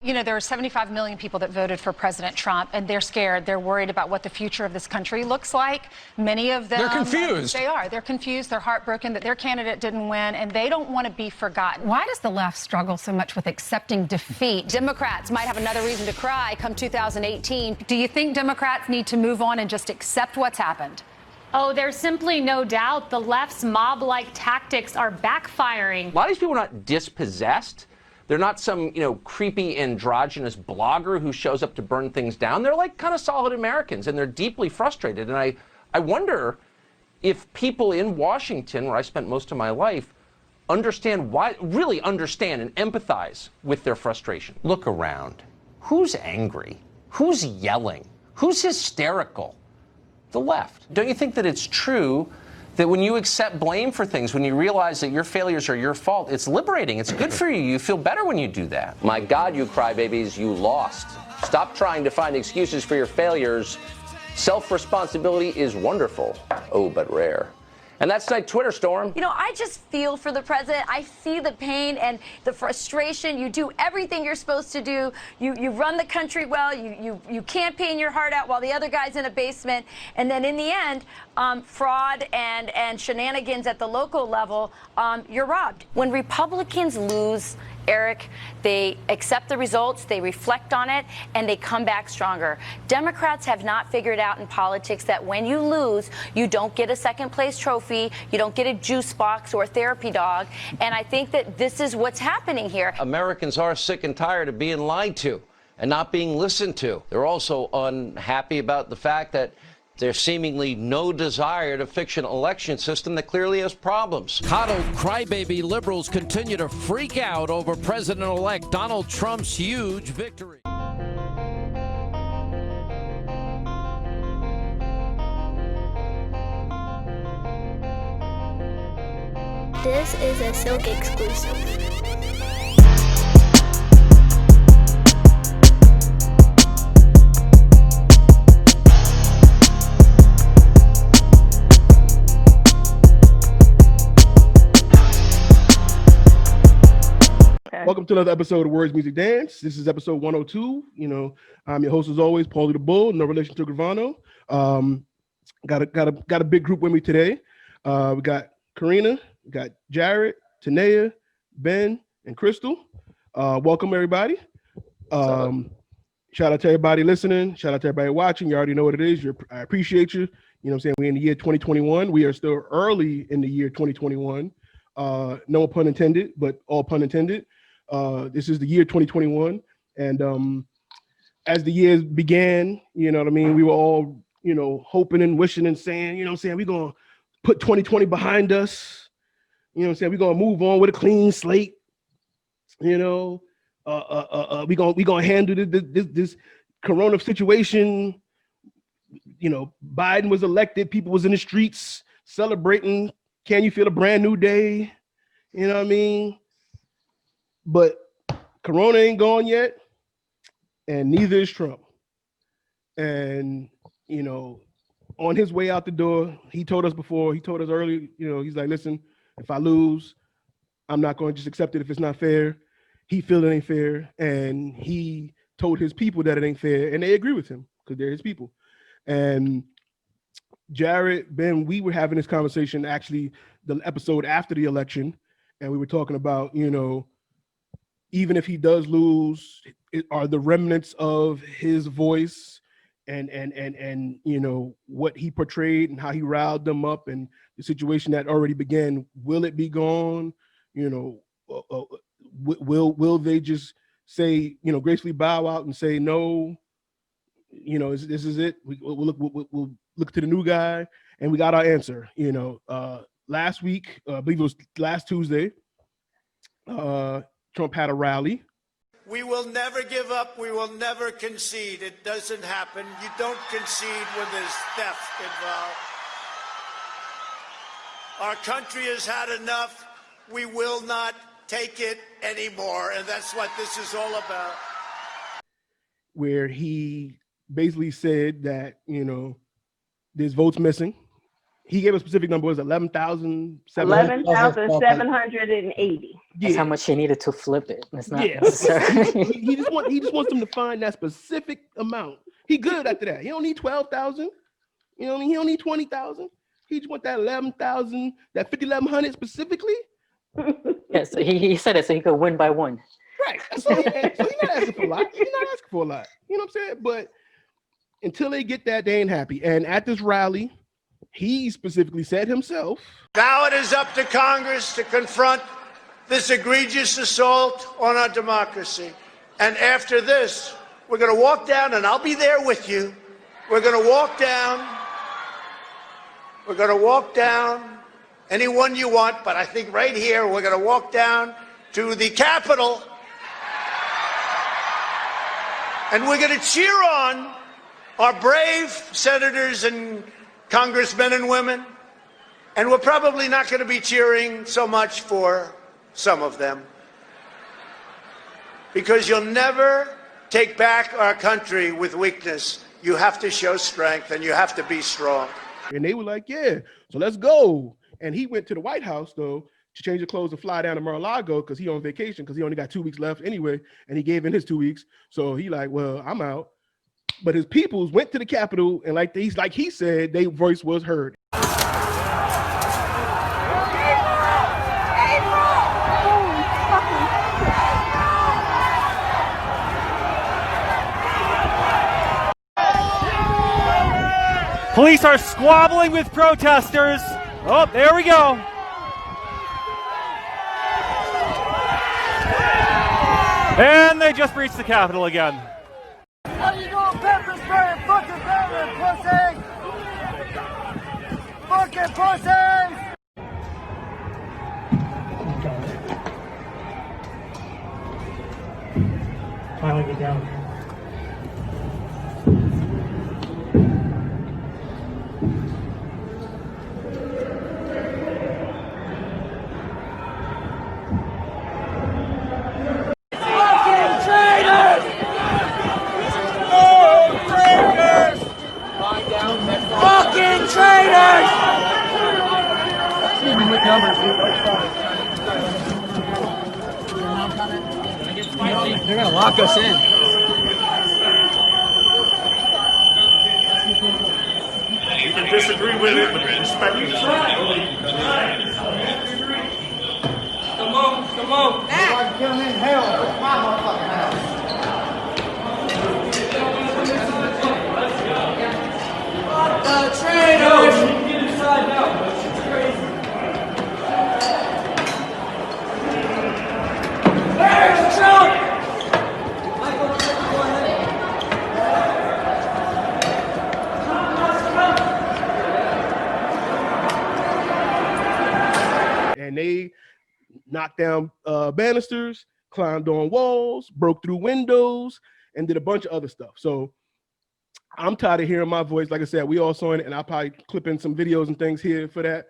You know, there are 75 million people that voted for President Trump, and they're scared. They're worried about what the future of this country looks like. Many of them... They're confused. They are. They're confused. They're heartbroken that their candidate didn't win, and they don't want to be forgotten. Why does the left struggle so much with accepting defeat? Democrats might have another reason to cry come 2018. Do you think Democrats need to move on and just accept what's happened? Oh, there's simply no doubt the left's mob-like tactics are backfiring. A lot of these people are not dispossessed. They're not some, creepy androgynous blogger who shows up to burn things down. They're like kind of solid Americans, and they're deeply frustrated. And I wonder if people in Washington, where I spent most of my life, really understand and empathize with their frustration. Look around. Who's angry? Who's yelling? Who's hysterical? The left. Don't you think that it's true that when you accept blame for things, when you realize that your failures are your fault, it's liberating, it's good for you, you feel better when you do that? My God, you crybabies, you lost. Stop trying to find excuses for your failures. Self-responsibility is wonderful, oh, but rare. And that's tonight's Twitter storm. You know, I just feel for the president. I see the pain and the frustration. You do everything you're supposed to do. You run the country well. You campaign your heart out while the other guy's in a basement. And then in the end, fraud and shenanigans at the local level, you're robbed. When Republicans lose, Eric, they accept the results, they reflect on it, and they come back stronger. Democrats have not figured out in politics that when you lose, you don't get a second place trophy, you don't get a juice box or a therapy dog, and I think that this is what's happening here. Americans are sick and tired of being lied to and not being listened to. They're also unhappy about the fact that there's seemingly no desire to fix an election system that clearly has problems. Coddled crybaby liberals continue to freak out over President-elect Donald Trump's huge victory. This is a Silk exclusive. Welcome to another episode of Words, Music, Dance. This is episode 102. I'm your host as always, Paulie the Bull, no relation to Gravano. Got a big group with me today. We got Karina, we got Jared, Tanea, Ben, and Crystal. Welcome everybody. Shout out to everybody listening. Shout out to everybody watching. You already know what it is. I appreciate you. You know what I'm saying? We're in the year 2021. We are still early in the year 2021. No pun intended, but all pun intended. This is the year 2021. And as the years began, you know what I mean? We were all, hoping and wishing and saying, we're going to put 2020 behind us. We're going to move on with a clean slate. We're going to handle this corona situation. Biden was elected. People was in the streets celebrating. Can you feel a brand new day? You know what I mean? But corona ain't gone yet, and neither is Trump. And, on his way out the door, he told us earlier, he's like, listen, if I lose, I'm not going to just accept it if it's not fair. He feels it ain't fair, and he told his people that it ain't fair, and they agree with him because they're his people. And Jared, Ben, we were having this conversation actually the episode after the election, and we were talking about, even if he does lose, are the remnants of his voice and what he portrayed and how he riled them up and the situation that already began, will it be gone? Will they just say, gracefully bow out and say no? This is it. We'll look to the new guy, and we got our answer. Last week, I believe it was last Tuesday, Trump had a rally. We will never give up. We will never concede. It doesn't happen. You don't concede when there's theft involved. Our country has had enough. We will not take it anymore, and that's what this is all about. Where he basically said that, there's votes missing. He gave a specific number. Was 11,700. 11,780. That's how much he needed to flip it. It's not Yeah. necessary. he just wants them to find that specific amount. He good after that. He don't need 12,000. You know what I mean? He don't need 20,000. He just want that 11,000, that 5,100 specifically. Yes, he said it so he could win by one. Right. So he's not asking for a lot. He's not asking for a lot. You know what I'm saying? But until they get that, they ain't happy. And at this rally, he specifically said himself, Now it is up to Congress to confront this egregious assault on our democracy. And after this, we're going to walk down, and I'll be there with you. We're going to walk down. We're going to walk down anyone you want, but I think right here, we're going to walk down to the Capitol, and we're going to cheer on our brave senators and congressmen and women, and we're probably not going to be cheering so much for some of them, because you'll never take back our country with weakness. You have to show strength, and you have to be strong. and they were like, yeah, so let's go. And he went to the White House, though, to change his clothes and fly down to Mar-a-Lago because he on vacation because he only got 2 weeks left anyway, and he gave in his 2 weeks. So he like, well, I'm out. But his peoples went to the Capitol, and like he said, their voice was heard. Police are squabbling with protesters. Oh, there we go. And they just breached the Capitol again. What are you doing, pepper spray, fucking pussy? Fucking pussies! Finally get down. Fucking traitors! Excuse me, what numbers? They're gonna lock us in. You can disagree with it, but respect it. Come on, come on. Nobody kill me in hell. It's my motherfucking house. The traitors! Get inside now. It's crazy. There's Trump! And they knocked down banisters, climbed on walls, broke through windows, and did a bunch of other stuff. So I'm tired of hearing my voice. Like I said, we all saw it, and I'll probably clip in some videos and things here for that.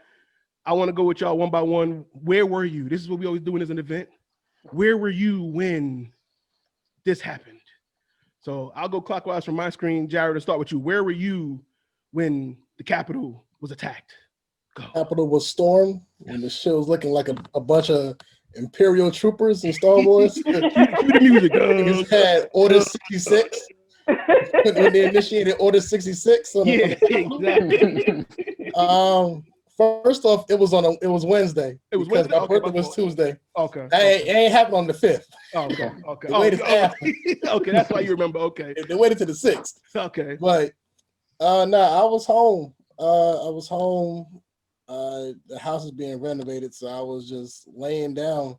I want to go with y'all one by one. Where were you? This is what we always do as an event. Where were you when this happened? So I'll go clockwise from my screen. Jared, to start with you. Where were you when the Capitol was attacked? Go. Capitol was stormed, and the shit was looking like a bunch of Imperial troopers in Star Wars. Cue the music. Niggas had Order 66. When they initiated Order 66. Yeah, exactly. First off, it was Wednesday. It was because Wednesday. my birthday was Tuesday. Okay. It ain't happened on the 5th. Okay. Okay. They waited after. Okay, that's why you remember. Okay. They waited to the 6th. Okay. But I was home. The house is being renovated, so I was just laying down,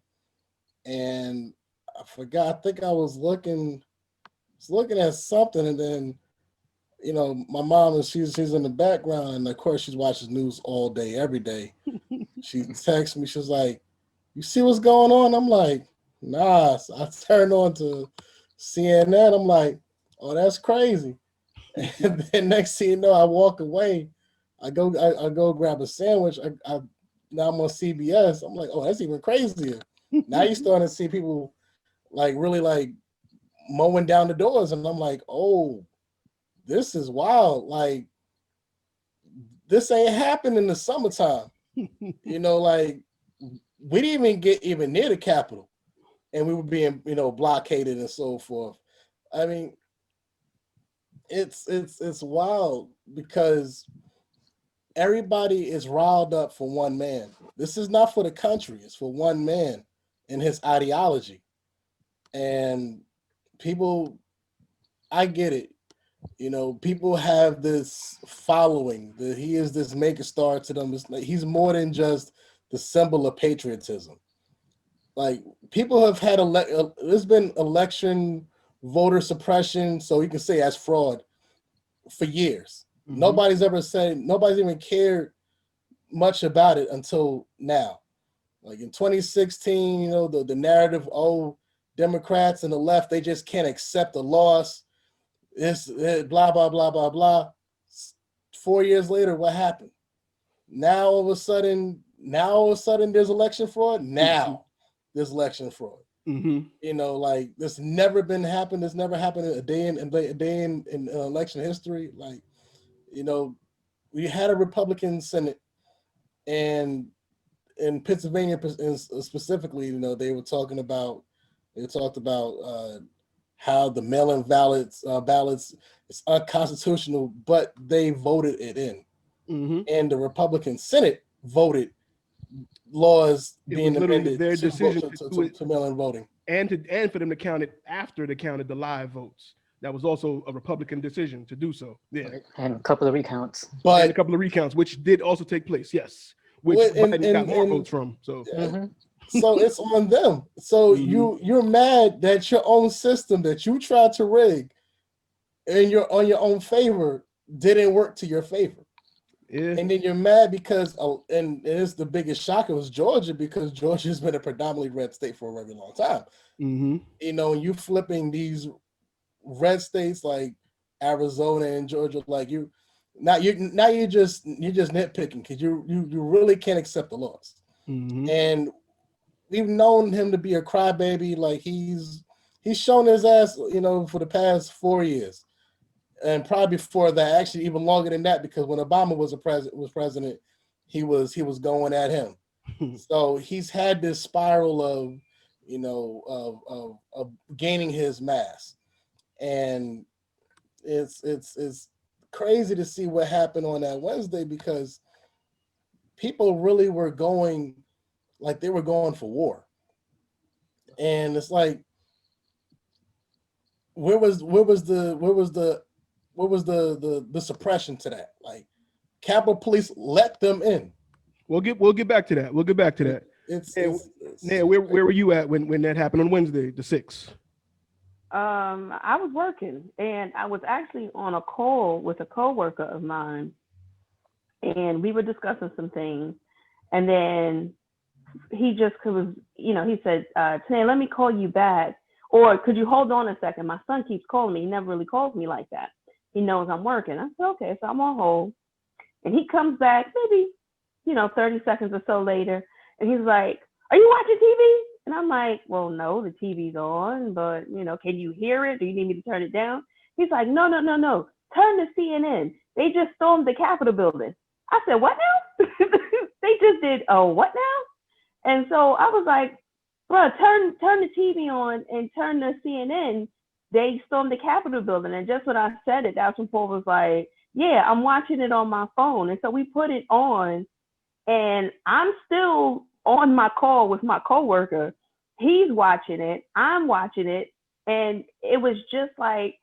and I forgot. I think I was looking at something, and then, my mom she's in the background, and of course she's watching news all day, every day. She texts me. She was like, "You see what's going on?" I'm like, "Nah." So I turned on to CNN. I'm like, "Oh, that's crazy." And then next thing you know, I walk away. I go grab a sandwich. Now I'm on CBS. I'm like, oh, that's even crazier. Now you're starting to see people really mowing down the doors, and I'm like, oh, this is wild. Like, this ain't happened in the summertime. You know, like we didn't even get even near the Capitol, and we were being, you know, blockaded and so forth. I mean, it's wild because everybody is riled up for one man. This is not for the country. It's for one man and his ideology. And people, I get it. You know, people have this following that he is this megastar to them. He's more than just the symbol of patriotism. Like people have had there's been election voter suppression, so you can say as fraud for years. Mhm. Nobody's even cared much about it until now. Like in 2016, you know, the narrative, oh, Democrats and the left, they just can't accept a loss. It's blah, blah, blah, blah, blah. 4 years later, what happened? Now all of a sudden there's election fraud. Now there's election fraud. Mm-hmm. You know, like this never happened. This never happened in a day in election history. Like, you know, we had a Republican Senate, and in Pennsylvania specifically, you know, they talked about how the mail-in ballots is unconstitutional, but they voted it in, Mm-hmm. and the Republican Senate voted laws It being was literally amended their decision to mail-in voting, and for them to count it after they counted the live votes. That was also a Republican decision to do so. Yeah, And a couple of recounts. And a couple of recounts, which did also take place. Yes, which Biden got more votes from. So, so it's on them. So you're mad that your own system that you tried to rig, and you're on your own favor, didn't work to your favor. Yeah. And then you're mad because, and it's the biggest shock, it was Georgia, because Georgia's been a predominantly red state for a very long time. Mm-hmm. You know, you flipping these red states like Arizona and Georgia, like you're just nitpicking because you really can't accept the loss. Mm-hmm. And we've known him to be a crybaby. Like he's shown his ass, you know, for the past 4 years. And probably before that, actually even longer than that, because when Obama was president, he was going at him. So he's had this spiral of, you know, of gaining his mass, and it's crazy to see what happened on that Wednesday, because people really were going like they were going for war, and it's like, where was the suppression to that? Like, Capitol Police let them in. We'll get back to that. We'll get back to that. Where were you at when that happened on Wednesday, the 6th? I was working, and I was actually on a call with a coworker of mine, and we were discussing some things, and then he just was, you know, he said, "Today, let me call you back, or could you hold on a second? My son keeps calling me. He never really calls me like that. He knows I'm working." I said, "Okay," so I'm on hold, and he comes back maybe, you know, 30 seconds or so later, and he's like, "Are you watching TV?" And I'm like, "Well, no, the TV's on, but, you know, can you hear it? Do you need me to turn it down?" He's like, No. Turn to CNN. They just stormed the Capitol building." I said, "What now?" They just did, what now? And so I was like, "Bro, turn the TV on and turn to CNN. They stormed the Capitol building." And just when I said it, that's when Paul was like, "Yeah, I'm watching it on my phone." And so we put it on, and I'm still on my call with my coworker. He's watching it, I'm watching it, and it was just like,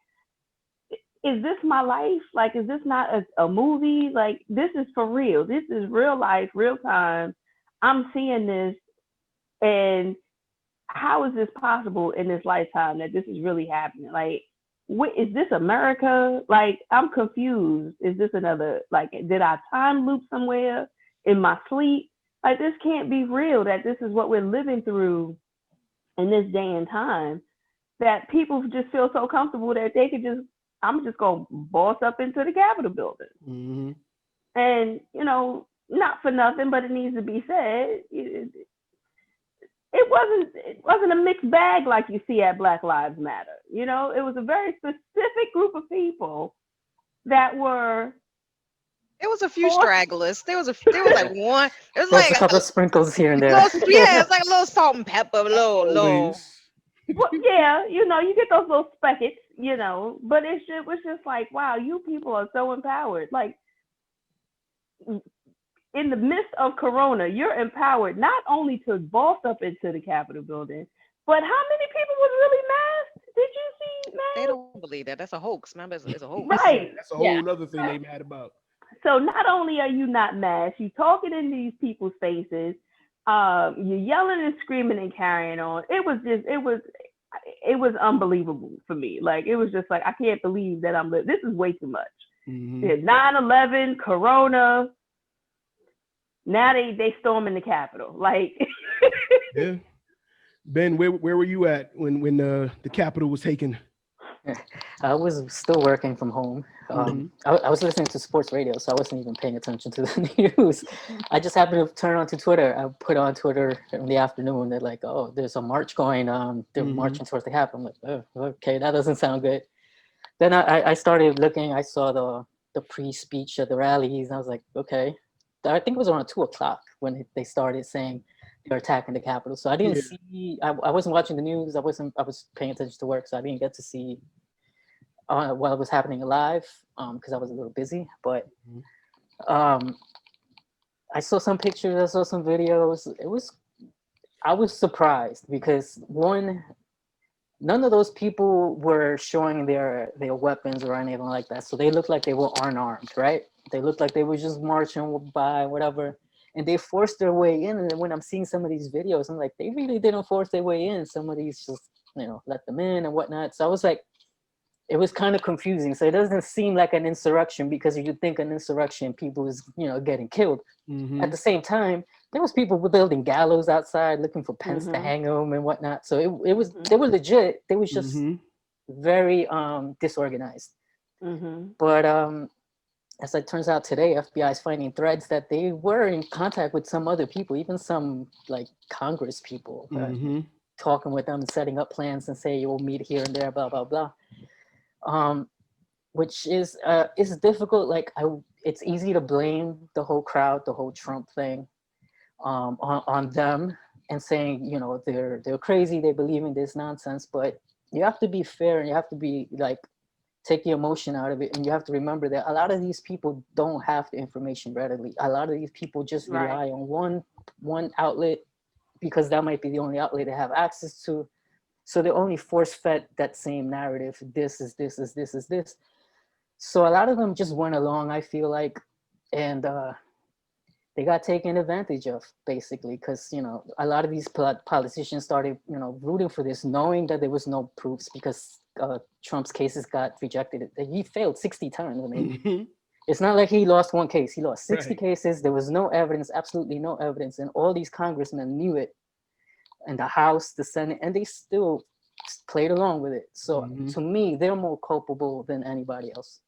is this my life? Like, is this not a movie? Like, this is for real. This is real life, real time. I'm seeing this, and how is this possible in this lifetime that this is really happening? Like, what is this, America? Like, I'm confused. Is this another, like, did I time loop somewhere in my sleep? Like, this can't be real, that this is what we're living through in this day and time, that people just feel so comfortable that they could just, I'm just going to boss up into the Capitol building. Mm-hmm. And, you know, not for nothing, but it needs to be said, it wasn't a mixed bag like you see at Black Lives Matter. You know, it was a very specific group of people that were There was a few stragglers. There was like one. It was There was like a couple of sprinkles here and there. yeah, it's like a little salt and pepper, a little. Well, yeah, you know, you get those little speckets, you know, but it was just like, wow, you people are so empowered. Like, in the midst of Corona, you're empowered not only to boss up into the Capitol building, but how many people was really masked? Did you see masked? They don't believe that. That's a hoax. Remember, it's a hoax. Right. That's a whole other thing they mad about. So not only are you not masked, you're talking in these people's faces, you're yelling and screaming and carrying on. It was unbelievable for me. Like, it was just like, I can't believe that this is way too much. Mm-hmm. Yeah, 9/11, Corona. Now they storming the Capitol. Like, yeah. Ben, where were you at when the Capitol was taken? I was still working from home. I was listening to sports radio, so I wasn't even paying attention to the news. I just happened to turn on to Twitter. I put on Twitter in the afternoon. They're like, "Oh, there's a march going on. They're marching towards the Capitol." I'm like, "Oh, okay, that doesn't sound good." Then I started looking. I saw the pre-speech at the rallies, and I was like, "Okay." I think it was around 2:00 when they started saying they're attacking the Capitol. So I didn't see. I wasn't watching the news. I was paying attention to work, so I didn't get to see while it was happening live because I was a little busy. But I saw some pictures. I saw some videos. I was surprised because none of those people were showing their weapons or anything like that. So they looked like they were unarmed, right? They looked like they were just marching by, whatever. And they forced their way in. And when I'm seeing some of these videos, I'm like, they really didn't force their way in. Some of these just, let them in and whatnot. So I was like, it was kind of confusing. So it doesn't seem like an insurrection because you think an insurrection, people is, getting killed. Mm-hmm. At the same time, there was people building gallows outside looking for pens to hang them and whatnot. So it was, they were legit. They was just very disorganized. But as it turns out today, FBI is finding threads that they were in contact with some other people, even some like Congress people, talking with them and setting up plans and say, you'll meet here and there, blah, blah, blah. Which is difficult. Like it's easy to blame the whole crowd, the whole Trump thing on them and saying, they're crazy, they believe in this nonsense, but you have to be fair and you have to be like, take the emotion out of it. And you have to remember that a lot of these people don't have the information readily. A lot of these people just rely on one outlet because that might be the only outlet they have access to. So they're only force-fed that same narrative. This is this is this is this. So a lot of them just went along, I feel like, and they got taken advantage of, basically, because, a lot of these politicians started, rooting for this, knowing that there was no proofs because Trump's cases got rejected. He failed 60 times. I mean, it's not like he lost one case. He lost 60 cases. There was no evidence, absolutely no evidence. And all these congressmen knew it. And the House, the Senate, and they still played along with it. So to me, they're more culpable than anybody else.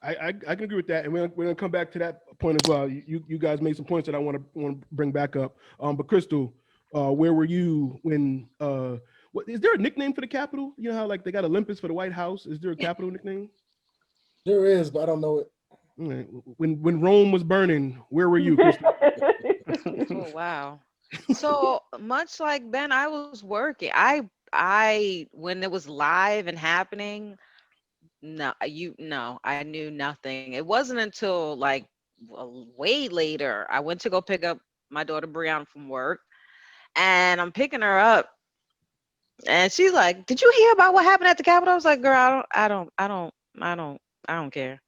I can agree with that, and we're gonna come back to that point as well. You guys made some points that I want to bring back up. But Crystal, where were you when? What is there a nickname for the Capitol? You know how like they got Olympus for the White House? Is there a Capitol nickname? There is, but I don't know it. Right. When Rome was burning, where were you, Crystal? Oh wow. So much like Ben, I was working. I when it was live and happening. I knew nothing. It wasn't until like way later I went to go pick up my daughter Brianna from work, and I'm picking her up, and she's like, "Did you hear about what happened at the Capitol?" I was like, "Girl, I don't care."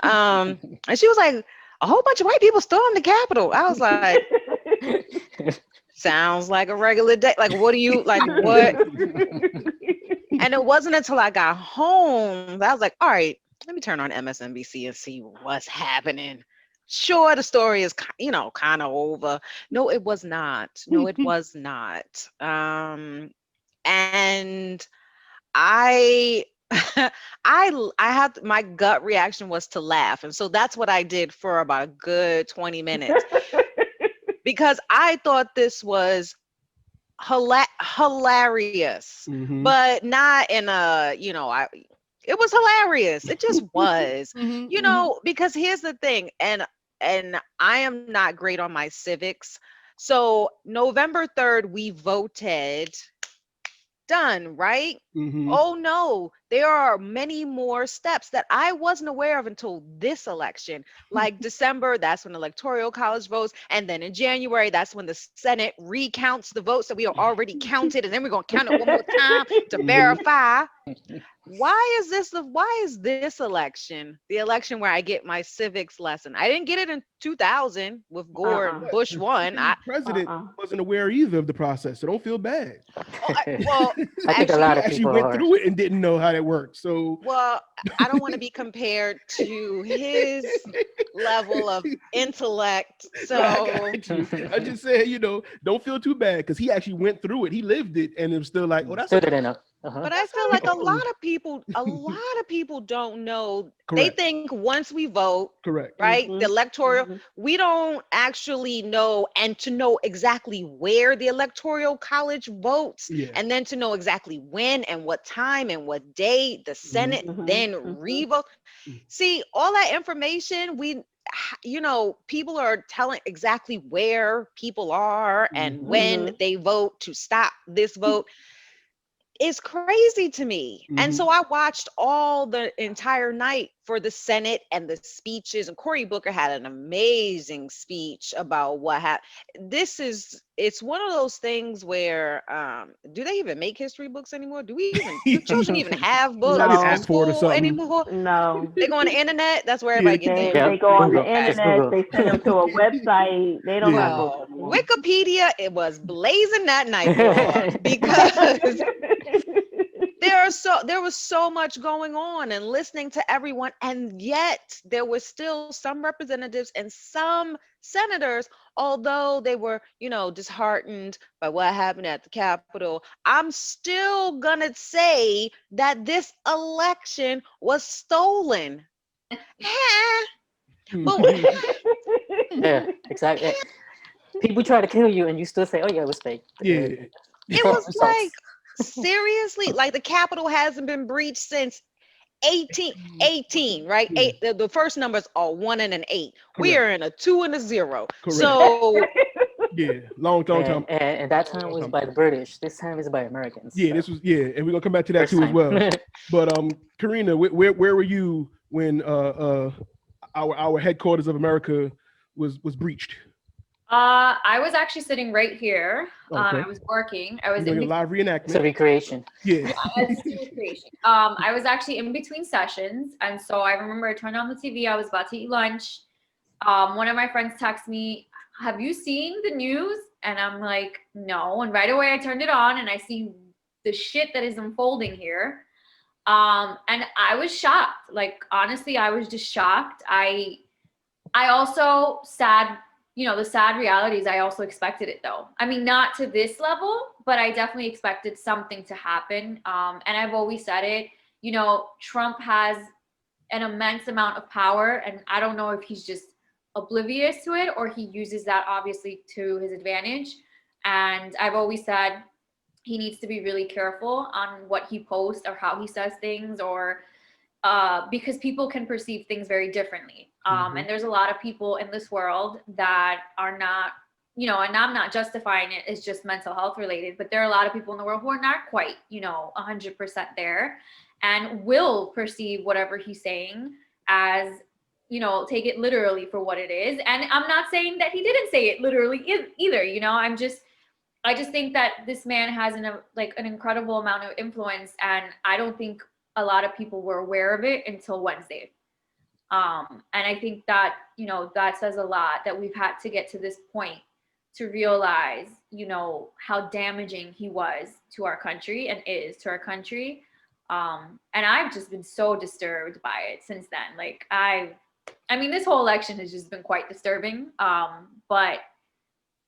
And she was like, "A whole bunch of white people stormed the Capitol." I was like, "Sounds like a regular day. Like, what do you like? What?" And it wasn't until I got home that I was like, all right, let me turn on MSNBC and see what's happening. Sure, the story is, kind of over. No, it was not. No, it was not. And I had, my gut reaction was to laugh. And so that's what I did for about a good 20 minutes because I thought this was hilarious, but not in a, It was hilarious. It just was. You know, because here's the thing, and I am not great on my civics. So November 3rd, we voted. Done, right? Oh no, there are many more steps that I wasn't aware of until this election. Like December, that's when electoral college votes, and then in January, that's when the Senate recounts the votes that we are already counted, and then we're gonna count it one more time to verify. Why is this election the election where I get my civics lesson? I didn't get it in 2000 with Gore and Bush won. The president wasn't aware either of the process, so don't feel bad. Well, I think a lot of actually people went are. through it and didn't know how that worked. So well, I don't want to be compared to his level of intellect. So I just said, don't feel too bad because he actually went through it. He lived it, and it was still like, oh, that's Still didn't know. But I feel like a lot of people don't know. They think once we vote, right, the electoral, we don't actually know, and to know exactly where the electoral college votes, and then to know exactly when and what time and what day the Senate then revote. See, all that information, people are telling exactly where people are and when they vote to stop this vote. Is crazy to me. And so I watched all the entire night for the Senate and the speeches, and Cory Booker had an amazing speech about what happened. It's one of those things where do they even make history books anymore? Do children even have books in school anymore? No. They go on the internet. That's where everybody gets their They go on the internet, they send them to a website. They don't have books anymore. Wikipedia, it was blazing that night, boy, because there was so much going on, and listening to everyone, and yet there was still some representatives and some senators, although they were, disheartened by what happened at the Capitol. I'm still gonna say that this election was stolen. Yeah, exactly. People try to kill you, and you still say, "Oh yeah, it was fake." Yeah, it was like, seriously, like the Capitol hasn't been breached since 18, right? The first numbers are 1 and an 8. We are in a 2 and a 0. Correct. So long time. And that time was by the British. This time is by Americans. Yeah, this was and we're gonna come back to that too as well. But Karina, where were you when our headquarters of America was breached? I was actually sitting right here. I was working. I was doing a live reenactment. It's a recreation. Yeah. It's a recreation. I was actually in between sessions, and so I remember I turned on the TV. I was about to eat lunch. One of my friends texted me, "Have you seen the news?" And I'm like, "No." And right away I turned it on, and I see the shit that is unfolding here. And I was shocked. Like, honestly, I was just shocked. I also the sad reality is I also expected it, though. I mean, not to this level, but I definitely expected something to happen. And I've always said it, Trump has an immense amount of power, and I don't know if he's just oblivious to it or he uses that obviously to his advantage. And I've always said he needs to be really careful on what he posts or how he says things, or because people can perceive things very differently. And there's a lot of people in this world that are not, and I'm not justifying it, it's just mental health related, but there are a lot of people in the world who are not quite, 100% there, and will perceive whatever he's saying as, take it literally for what it is. And I'm not saying that he didn't say it literally either, I just think that this man has an incredible amount of influence, and I don't think a lot of people were aware of it until Wednesday. And I think that, that says a lot, that we've had to get to this point to realize, how damaging he was to our country and is to our country. And I've just been so disturbed by it since then. Like, I mean, this whole election has just been quite disturbing. But,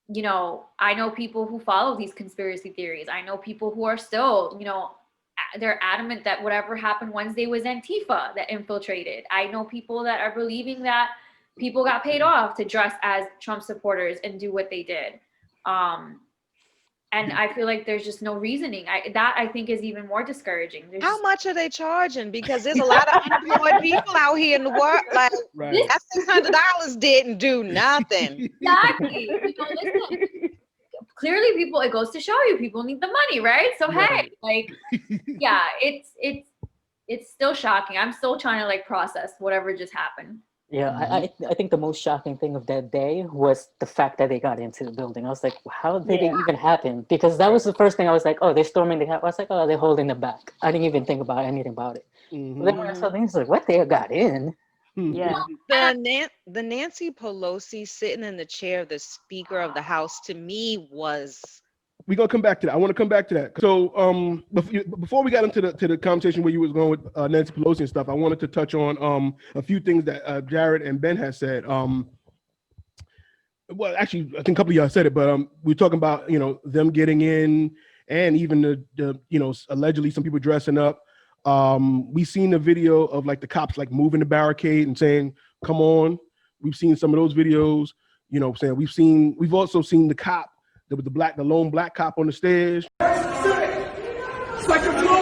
I know people who follow these conspiracy theories. I know people who are still, they're adamant that whatever happened Wednesday was Antifa that infiltrated. I know people that are believing that people got paid off to dress as Trump supporters and do what they did. And I feel like there's just no reasoning. I think is even more discouraging. How much are they charging? Because there's a lot of unemployed people out here in the world. Like that $600 didn't do nothing. Exactly. Listen, clearly it goes to show you people need the money, right? So hey, like, yeah, it's still shocking. I'm still trying to like process whatever just happened. Yeah, I think the most shocking thing of that day was the fact that they got into the building. I was like, how did it even happen? Because that was the first thing I was like, oh, they're storming the house. I was like, oh, they're holding them back. I didn't even think about anything about it. But then when I saw things, like, what, they got in? Yeah. The Nancy Pelosi sitting in the chair of the Speaker of the House, to me, was... We're gonna come back to that. I want to come back to that. So before we got into the conversation where you was going with Nancy Pelosi and stuff, I wanted to touch on a few things that Jared and Ben has said. Well, actually, I think a couple of y'all said it, but we're talking about, you know, them getting in, and even the you know, allegedly some people dressing up. We seen the video of like the cops like moving the barricade and saying, "Come on." We've seen some of those videos. You know what I'm saying? We've also seen the cop. There was the lone black cop on the stairs. Second floor.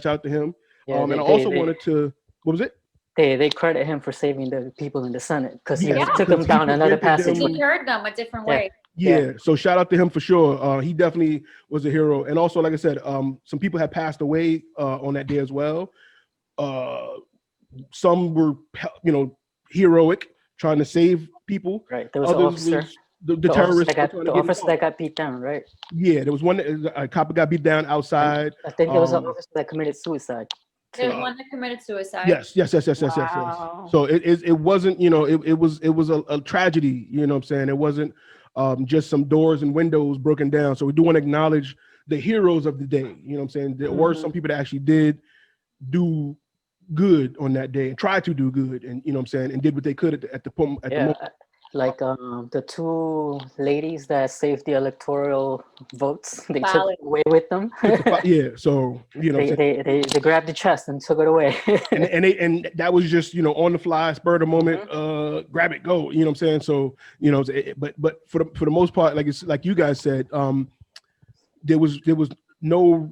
Shout out to him. Yeah, and I also wanted to, what was it? They credit him for saving the people in the Senate because he took them down another passage. He heard them a different way. Yeah, so shout out to him for sure. He definitely was a hero. And also, like I said, some people had passed away on that day as well. Some were, you know, heroic, trying to save people. Right, there was an officer. The terrorists. The officer that got beat down, right? Yeah, there was one, a cop got beat down outside. I think there was an officer that committed suicide. There's one that committed suicide. Yes. Wow. So it wasn't, you know, it was a tragedy, you know what I'm saying? It wasn't just some doors and windows broken down. So we do want to acknowledge the heroes of the day, you know what I'm saying? There were some people that actually did do good on that day and tried to do good, and you know what I'm saying, and did what they could at the moment. Like the two ladies that saved the electoral votes, they took it away with them. Yeah, so you know, they grabbed the chest and took it away. and that was just, you know, on the fly, spur of the moment, grab it, go. You know what I'm saying? So you know, but for the most part, like you guys said, there was no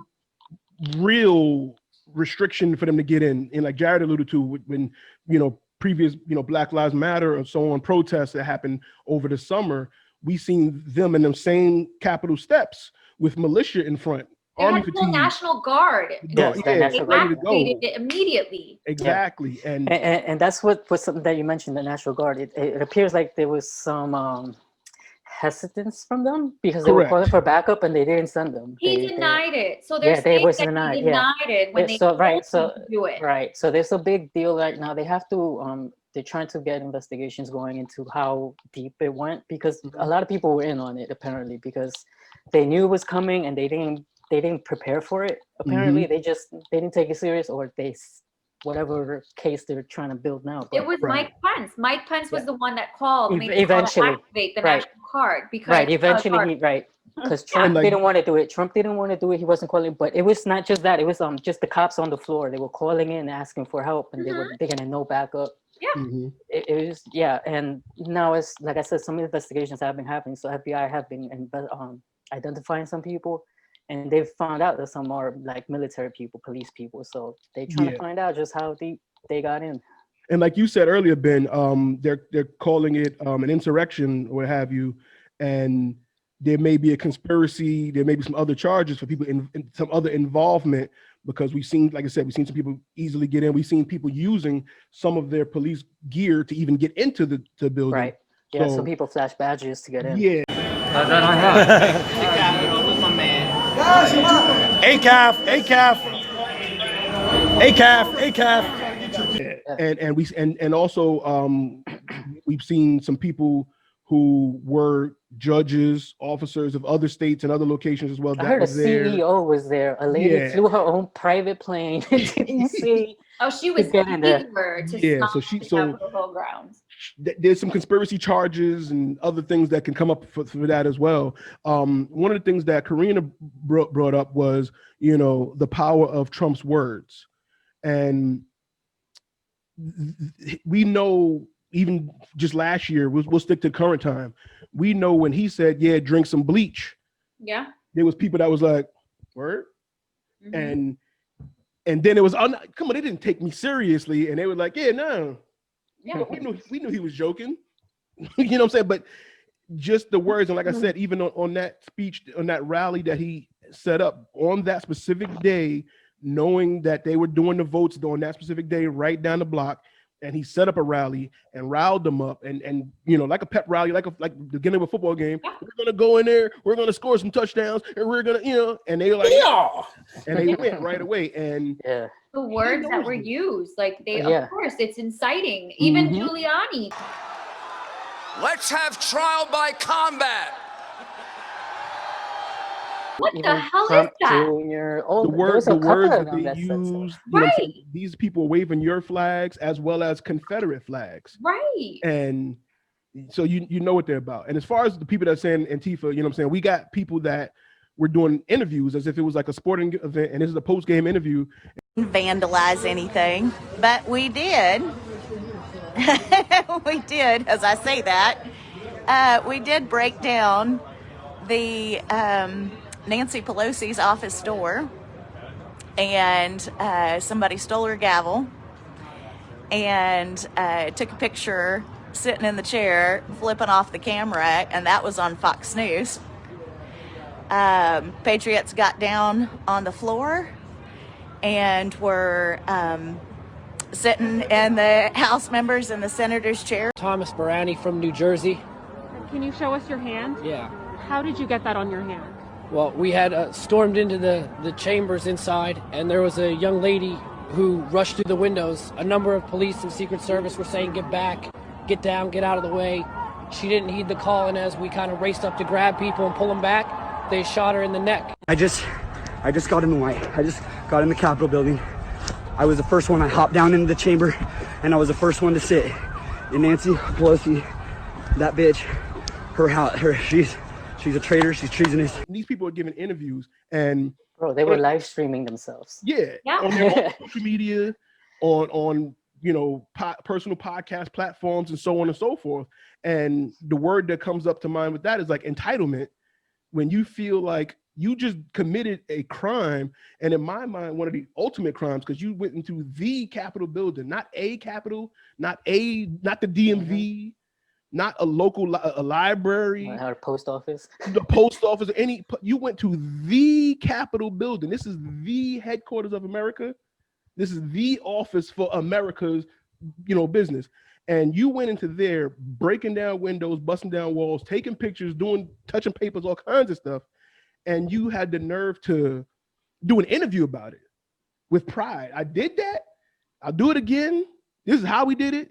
real restriction for them to get in, and like Jared alluded to, when you know, previous, you know, Black Lives Matter and so on protests that happened over the summer, we seen them in them same Capitol steps with militia in front. They had the National Guard. They activated it immediately. Exactly, and that's what was something that you mentioned, the National Guard. It appears like there was some hesitance from them because they were calling for backup and they didn't send them. He denied it. So they're saying that he denied it when they told him to do it. Right. So there's a big deal right now. They have to they're trying to get investigations going into how deep it went, because a lot of people were in on it apparently, because they knew it was coming and they didn't prepare for it. Apparently they didn't take it serious, or whatever case they're trying to build now. It was Mike Pence. Mike Pence was the one that called eventually to activate the National Guard because because Trump didn't want to do it. Trump didn't want to do it. He wasn't calling, but it was not just that. It was just the cops on the floor. They were calling in asking for help, and they getting no backup. Yeah. It was and now it's like I said, some investigations have been happening. So FBI have been identifying some people. And they've found out that some are like military people, police people. So they're trying to find out just how deep they got in. And like you said earlier, Ben, they're calling it an insurrection or what have you. And there may be a conspiracy. There may be some other charges for people in some other involvement, because we've seen, like I said, we've seen some people easily get in. We've seen people using some of their police gear to even get into the building. Right. Yeah, some people flash badges to get in. Yeah. What's my man? ACAF. And also we've seen some people who were judges, officers of other states and other locations as well. I heard a CEO was there. A lady flew her own private plane to DC. Oh, she was eager to stop the Capitol Hill grounds. There's some conspiracy charges and other things that can come up for that as well. One of the things that Karina brought up was, the power of Trump's words. And we know, even just last year, we'll stick to current time. We know when he said, "Yeah, drink some bleach." Yeah. There was people that was like, "Word," and then it was, "Come on," they didn't take me seriously, and they were like, "Yeah, no." Yeah. We knew he was joking. You know what I'm saying? But just the words, and like I said, even on that speech, on that rally that he set up on that specific day, knowing that they were doing the votes on that specific day right down the block. And he set up a rally and riled them up, and like a pep rally, like the beginning of a football game. We're gonna go in there, we're gonna score some touchdowns, and we're gonna, and they were like, yeah, and they went right away. And the words that were used, like of course, it's inciting. Even Giuliani. Let's have trial by combat. What the hell Trump is that? Jr. The words that they used, right? These people waving your flags as well as Confederate flags, right? And so you know what they're about. And as far as the people that are saying Antifa, we got people that were doing interviews as if it was like a sporting event, and this is a post-game interview. Vandalize anything, but we did. We did, as I say that, we did break down the Nancy Pelosi's office door, and somebody stole her gavel and took a picture sitting in the chair, flipping off the camera, and that was on Fox News. Patriots got down on the floor and were sitting in the House members and the senators' chair. Thomas Barani from New Jersey. Can you show us your hand? Yeah. How did you get that on your hand? Well, we had stormed into the chambers inside, and there was a young lady who rushed through the windows. A number of police and Secret Service were saying, "Get back, get down, get out of the way." She didn't heed the call, and as we kind of raced up to grab people and pull them back, they shot her in the neck. I just got in the way. I just got in the Capitol building. I was the first one. I hopped down into the chamber, and I was the first one to sit. And Nancy Pelosi, that bitch, she's a traitor. She's treasonous. These people are giving interviews, and they were live streaming themselves. Yeah. On their social media, on personal podcast platforms, and so on and so forth. And the word that comes up to mind with that is like entitlement. When you feel like you just committed a crime, and in my mind, one of the ultimate crimes, because you went into the Capitol building, not a Capitol, not the DMV. Not a local library, or post office. The post office, you went to the Capitol building. This is the headquarters of America. This is the office for America's, business. And you went into there, breaking down windows, busting down walls, taking pictures, touching papers, all kinds of stuff. And you had the nerve to do an interview about it with pride. I did that. I'll do it again. This is how we did it.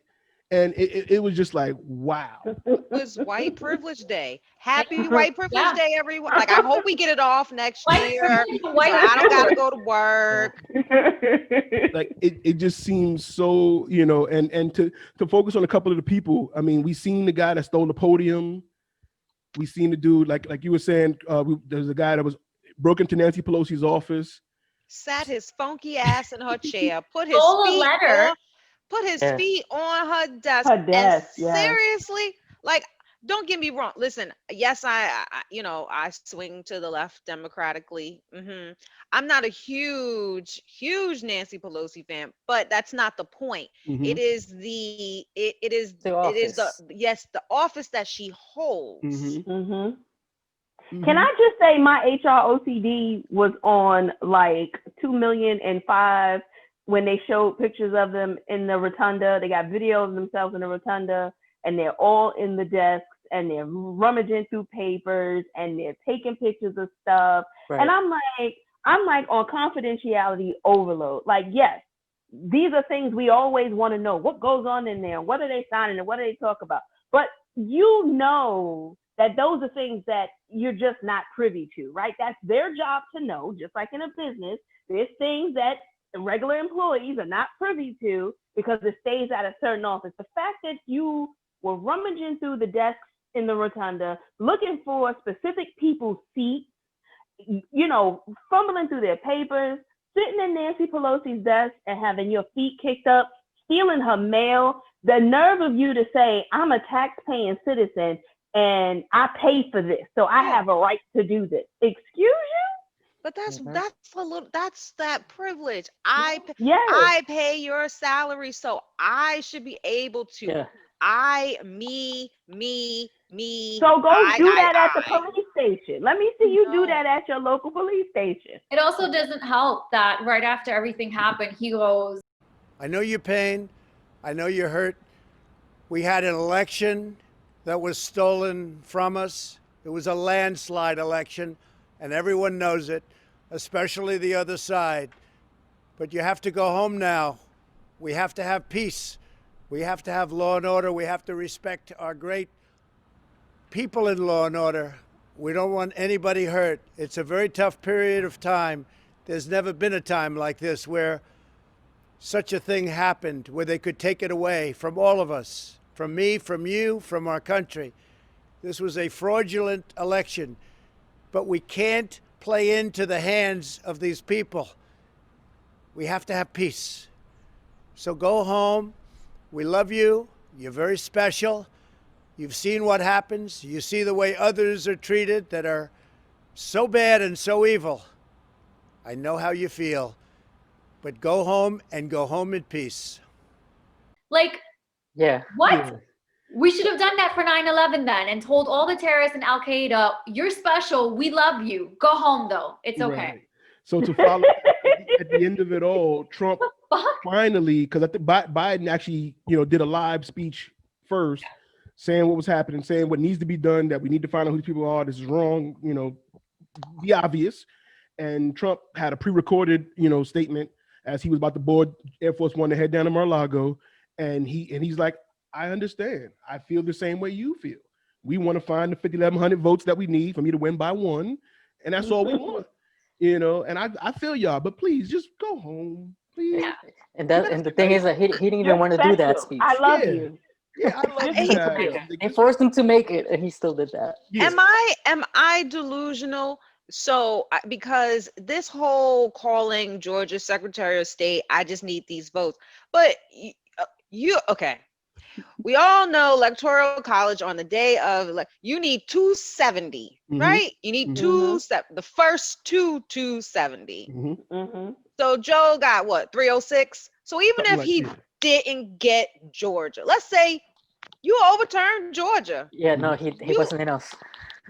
And it was just like, wow. It was White Privilege Day. Happy White Privilege Day, everyone. Like, I hope we get it off next year. So I don't got to go to work. Like, it just seems so, and to focus on a couple of the people. I mean, we seen the guy that stole the podium. We seen the dude, like you were saying, there's a guy that was broke into Nancy Pelosi's office. Sat his funky ass in her chair. Put his feet on her desk. And seriously, like, don't get me wrong. Listen, yes, I swing to the left democratically. I'm not a huge Nancy Pelosi fan, but that's not the point. It is the office that she holds. Can I just say my HR OCD was on like 2,000,005 when they showed pictures of them in the rotunda. They got videos of themselves in the rotunda, and they're all in the desks, and they're rummaging through papers, and they're taking pictures of stuff. Right. And I'm like on confidentiality overload. Like, yes, these are things we always want to know. What goes on in there? What are they signing and what do they talk about? But you know that those are things that you're just not privy to, right? That's their job to know, just like in a business. There's things that regular employees are not privy to because it stays at a certain office. The fact that you were rummaging through the desks in the rotunda, looking for specific people's seats, you know, fumbling through their papers, sitting in Nancy Pelosi's desk and having your feet kicked up, stealing her mail, the nerve of you to say, I'm a tax-paying citizen and I pay for this, so I have a right to do this. Excuse you? But that's that privilege. Yes. I pay your salary, so I should be able to. Yeah. Me. So go do that at the police station. Let me see you do that at your local police station. It also doesn't help that right after everything happened, he goes, I know your pain. I know you're hurt. We had an election that was stolen from us. It was a landslide election, and everyone knows it, especially the other side. But you have to go home now. We have to have peace. We have to have law and order. We have to respect our great people in law and order. We don't want anybody hurt. It's a very tough period of time. There's never been a time like this where such a thing happened, where they could take it away from all of us, from me, from you, from our country. This was a fraudulent election, but we can't play into the hands of these people. We have to have peace. So go home. We love you. You're very special. You've seen what happens. You see the way others are treated that are so bad and so evil. I know how you feel. But go home and go home in peace. like, Yeah. what? Yeah. We should have done that for 9/11 then and told all the terrorists and Al Qaeda, you're special. We love you. Go home though. It's okay. Right. So to follow at the end of it all, Trump finally, because I think Biden actually, did a live speech first, saying what was happening, saying what needs to be done, that we need to find out who these people are. This is wrong. The obvious. And Trump had a pre-recorded, statement as he was about to board Air Force One to head down to Mar-a-Lago, and he's like, I understand. I feel the same way you feel. We want to find the 5,100 votes that we need for me to win by one, and that's all we want. And I feel y'all, but please just go home, please. Yeah. And the thing is that he didn't even want to do that speech. I love you. Yeah, I love you guys. They forced him to make it, and he still did that. Yeah. Am I delusional? So because this whole calling Georgia Secretary of State, I just need these votes. But okay. We all know Electoral College on the day of, you need 270, right? You need the first 270. So Joe got what, 306? So even if he didn't get Georgia, let's say you overturned Georgia. Yeah, no, he wasn't enough.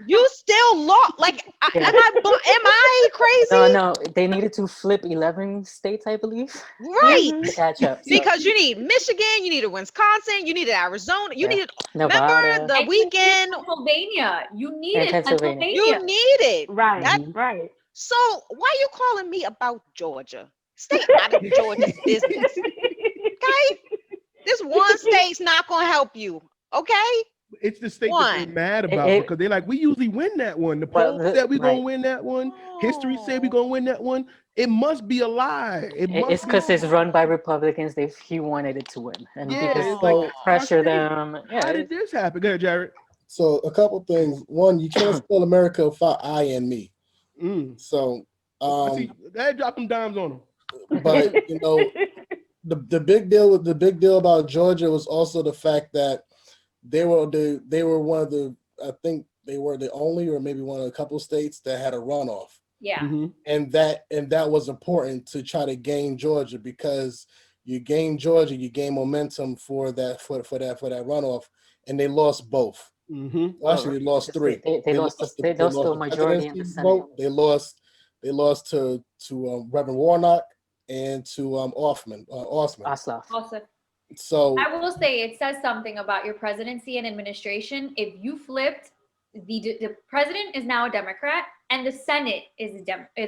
You still lost. Am I crazy? No, they needed to flip 11 states, I believe. Right. To catch up. Because you need Michigan, you needed Wisconsin, you needed Arizona, you needed Nevada. Remember the weekend. Pennsylvania. You needed Pennsylvania. You need it. Right. Right. So why are you calling me about Georgia? Stay out of Georgia's business. Okay? This one state's not gonna help you. Okay? It's the state that they're mad about because they're like, we usually win that one. The polls said we're gonna win that one. History said we're gonna win that one. It must be a lie. It's because it's run by Republicans. He wanted it to win, and people pressure them. Yeah. How did this happen? Go ahead, Jared. So a couple things. One, you can't spell America without I and me. So they drop them dimes on them. But the big deal about Georgia was also the fact that they were one of the, I think they were the only, or maybe one of a couple of states that had a runoff. Yeah. And that was important to try to gain Georgia, because you gain Georgia, you gain momentum for that runoff, and they lost both. Actually, they lost three. They lost the majority in the Senate. They lost to Reverend Warnock and to Ossoff. So I will say it says something about your presidency and administration. If you flipped, the president is now a Democrat and the Senate is a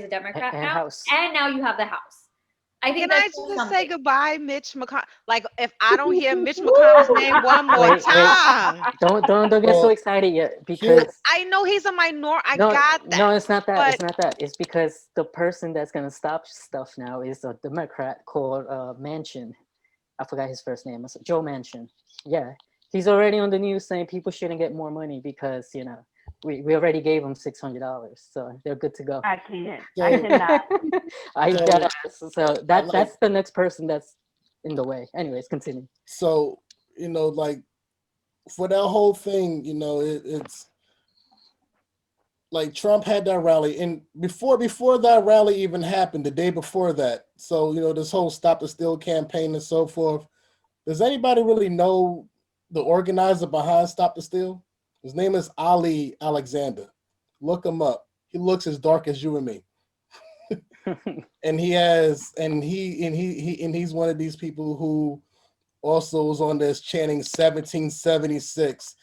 Democrat and now, House. and now you have the House. I think Can I that's just say something. goodbye, Mitch McConnell? Like, if I don't hear Mitch McConnell's name one more Wait, time, don't get so excited yet because I know he's a minority. I no, got no, that. it's not that. But It's not that. It's because the person that's gonna stop stuff now is a Democrat called Manchin. I forgot his first name. It's Joe Manchin. Yeah, he's already on the news saying people shouldn't get more money because we already gave them $600, so they're good to go. I can't. I cannot. So that's the next person that's in the way. Anyways, continue. So, like for that whole thing, it's like Trump had that rally, and before that rally even happened, the day before that. So, this whole Stop the Steal campaign and so forth. Does anybody really know the organizer behind Stop the Steal? His name is Ali Alexander. Look him up. He looks as dark as you and me. And he's one of these people who also was on this chanting 1776,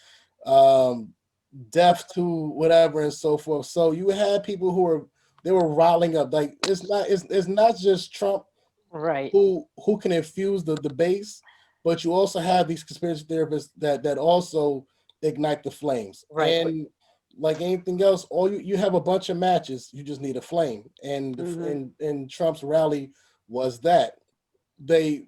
death to whatever and so forth. So you had people who were riling up. Like it's not just Trump, right? Who can infuse the base, but you also have these conspiracy theorists that also ignite the flames. Right. And like anything else, all you have a bunch of matches. You just need a flame. And and Trump's rally was that they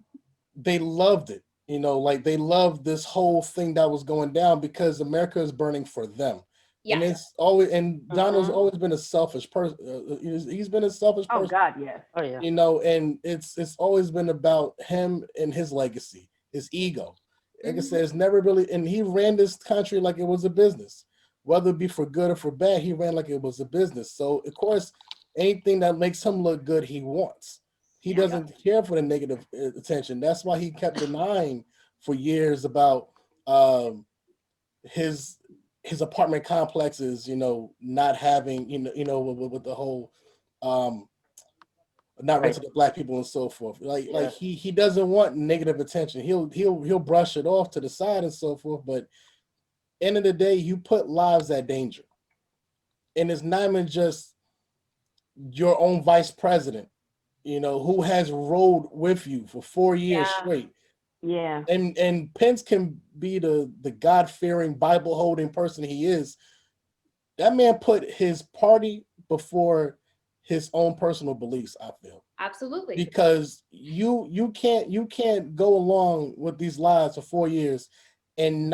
loved it. Like they loved this whole thing that was going down because America is burning for them. Yes. And it's always, and Donald's always been a selfish person. He's been a selfish person. Oh God, yes. Oh yeah. And it's always been about him and his legacy, his ego. Like I said, it's never really, and he ran this country like it was a business. Whether it be for good or for bad, he ran like it was a business. So of course, anything that makes him look good, he wants. He doesn't care for the negative attention. That's why he kept denying for years about his apartment complexes, not having, with the whole not rented to black people and so forth. Like he doesn't want negative attention. He'll brush it off to the side and so forth. But end of the day, you put lives at danger, and it's not even just your own vice president, who has rode with you for 4 years straight. Yeah. And Pence can be the God-fearing, Bible-holding person he is. That man put his party before his own personal beliefs, I feel. Absolutely. Because you can't go along with these lies for 4 years and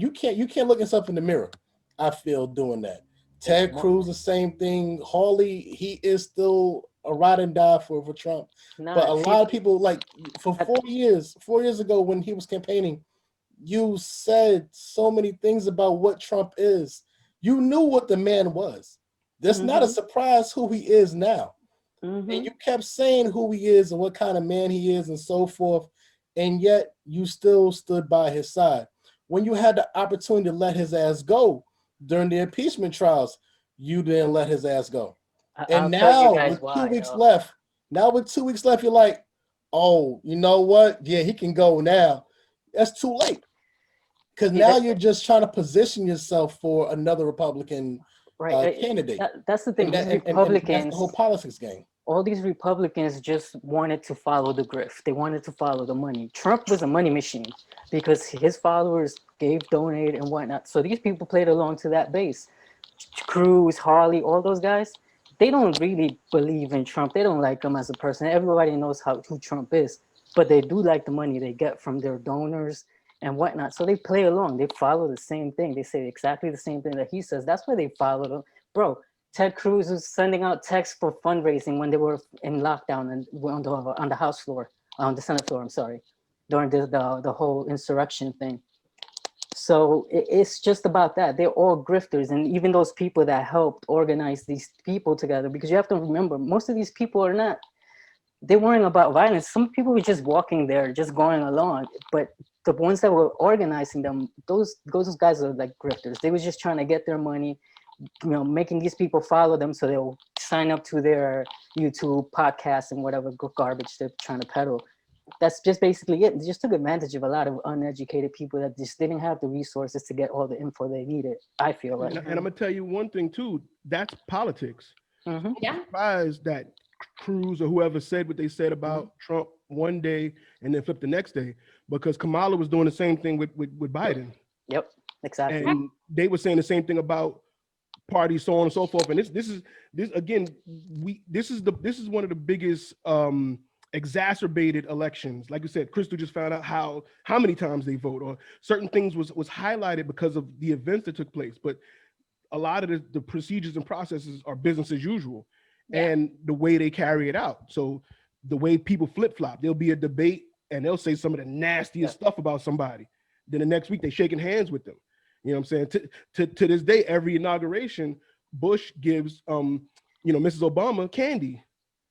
you can't look yourself in the mirror, I feel, doing that. Ted Cruz, the same thing. Hawley, he is still a ride and die for Trump. But a lot of people, like for 4 years ago when he was campaigning, you said so many things about what Trump is. You knew what the man was. That's not a surprise who he is now. And you kept saying who he is and what kind of man he is and so forth. And yet you still stood by his side. When you had the opportunity to let his ass go during the impeachment trials, you didn't let his ass go. And now with 2 weeks left, you're like, oh, you know what? Yeah, he can go now. That's too late. Because now you're just trying to position yourself for another Republican candidate. That's the thing. And Republicans, that's the whole politics game. All these Republicans just wanted to follow the grift. They wanted to follow the money. Trump was a money machine because his followers donated and whatnot. So these people played along to that base. Cruz, Harley, all those guys, they don't really believe in Trump. They don't like him as a person. Everybody knows who Trump is, but they do like the money they get from their donors and whatnot. So they play along. They follow the same thing. They say exactly the same thing that he says. That's why they followed him. Bro, Ted Cruz was sending out texts for fundraising when they were in lockdown and on the House floor, on the Senate floor, I'm sorry, during the whole insurrection thing. So it's just about that. They're all grifters. And even those people that helped organize these people together, because you have to remember, most of these people they weren't about violence. Some people were just walking there, just going along. But the ones that were organizing them, those guys are like grifters. They were just trying to get their money, making these people follow them so they'll sign up to their YouTube podcasts and whatever garbage they're trying to peddle. That's just basically it. They just took advantage of a lot of uneducated people that just didn't have the resources to get all the info they needed, I feel like. And I'm going to tell you one thing, too. That's politics. Yeah. I'm surprised that Cruz or whoever said what they said about Trump one day and then flip the next day, because Kamala was doing the same thing with Biden. Yep, exactly. And they were saying the same thing about parties, so on and so forth. And this is one of the biggest exacerbated elections. Like you said, Crystal just found out how many times they vote, or certain things was highlighted because of the events that took place. But a lot of the procedures and processes are business as usual, and the way they carry it out. So the way people flip-flop, there'll be a debate and they'll say some of the nastiest stuff about somebody. Then the next week they shaking hands with them. You know what I'm saying? To this day, every inauguration, Bush gives Mrs. Obama candy.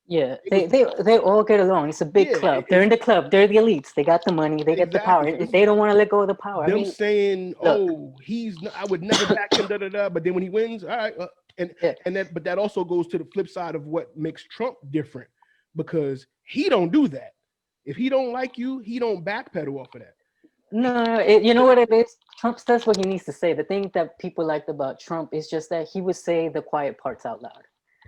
Yeah, they all get along. It's a big club. They're in the club. They're the elites. They got the money. They get the power. They don't want to let go of the power. Them saying, I would never back him, da da da. But then when he wins, all right, but that also goes to the flip side of what makes Trump different, because he don't do that. If he don't like you, he don't backpedal off of that. No, you know what it is? Trump says what he needs to say. The thing that people liked about Trump is just that he would say the quiet parts out loud.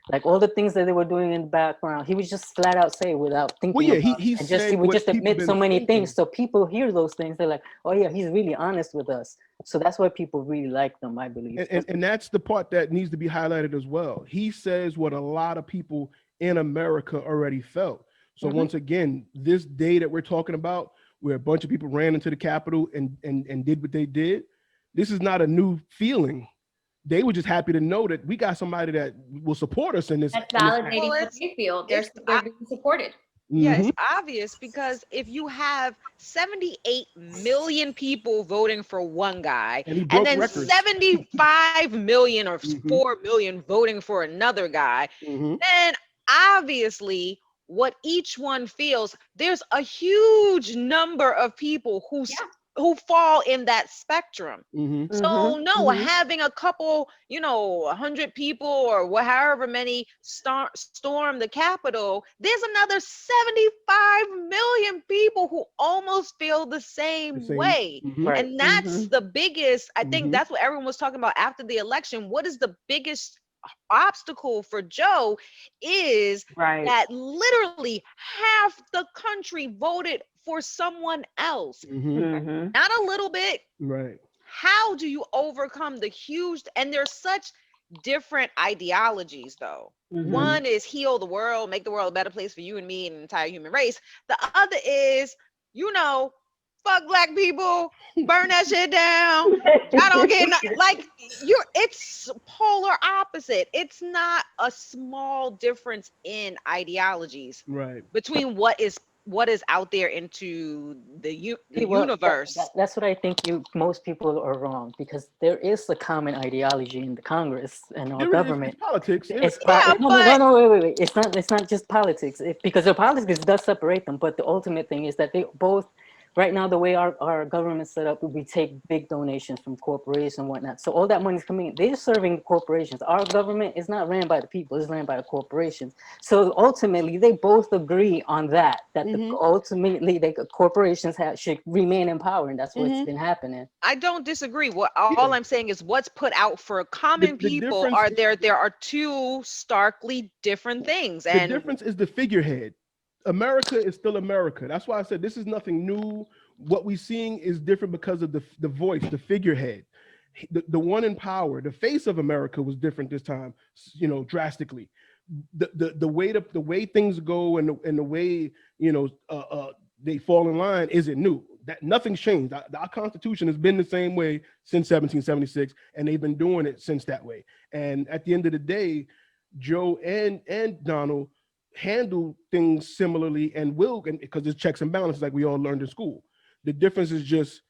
Like all the things that they were doing in the background, he would just flat out say without thinking. Well, yeah, he would just admit so many things. So people hear those things, they're like, "Oh yeah, he's really honest with us." So that's why people really like them, I believe. And that's the part that needs to be highlighted as well. He says what a lot of people in America already felt. So once again, this day that we're talking about, where a bunch of people ran into the Capitol and did what they did, this is not a new feeling. They were just happy to know that we got somebody that will support us in this. That's validating what they feel. They're being supported. Yeah, it's obvious, because if you have 78 million people voting for one guy, and then records. 75 million or 4 million voting for another guy, then obviously what each one feels, there's a huge number of people who fall in that spectrum. So having a couple, 100 people or however many storm the Capitol, there's another 75 million people who almost feel the same way. Right. And that's the biggest, I think that's what everyone was talking about after the election. What is the biggest obstacle for Joe is that literally half the country voted for someone else. Not a little bit. Right. How do you overcome the huge, and there's such different ideologies though. One is heal the world, make the world a better place for you and me and the entire human race. The other is, fuck black people, burn that shit down. I don't get it's polar opposite. It's not a small difference in ideologies between what is out there into the universe. That's what I think most people are wrong, because there is a common ideology in the Congress and our government. It's politics. Wait. It's not just politics. Because the politics does separate them, but the ultimate thing is that they both. Right now, the way our government's set up, we take big donations from corporations and whatnot. So all that money's coming in. They're serving the corporations. Our government is not ran by the people. It's ran by the corporations. So ultimately, they both agree on that ultimately corporations should remain in power. And that's what's been happening. I don't disagree. All I'm saying is what's put out for common people there are two starkly different things. And the difference is the figurehead. America is still America. That's why I said this is nothing new. What we're seeing is different because of the voice, the figurehead, the one in power. The face of America was different this time, drastically. The way things go and the way they fall in line isn't new. That nothing's changed. Our Constitution has been the same way since 1776, and they've been doing it since that way. And at the end of the day, Joe and Donald handle things similarly and because there's checks and balances like we all learned in school. The difference is just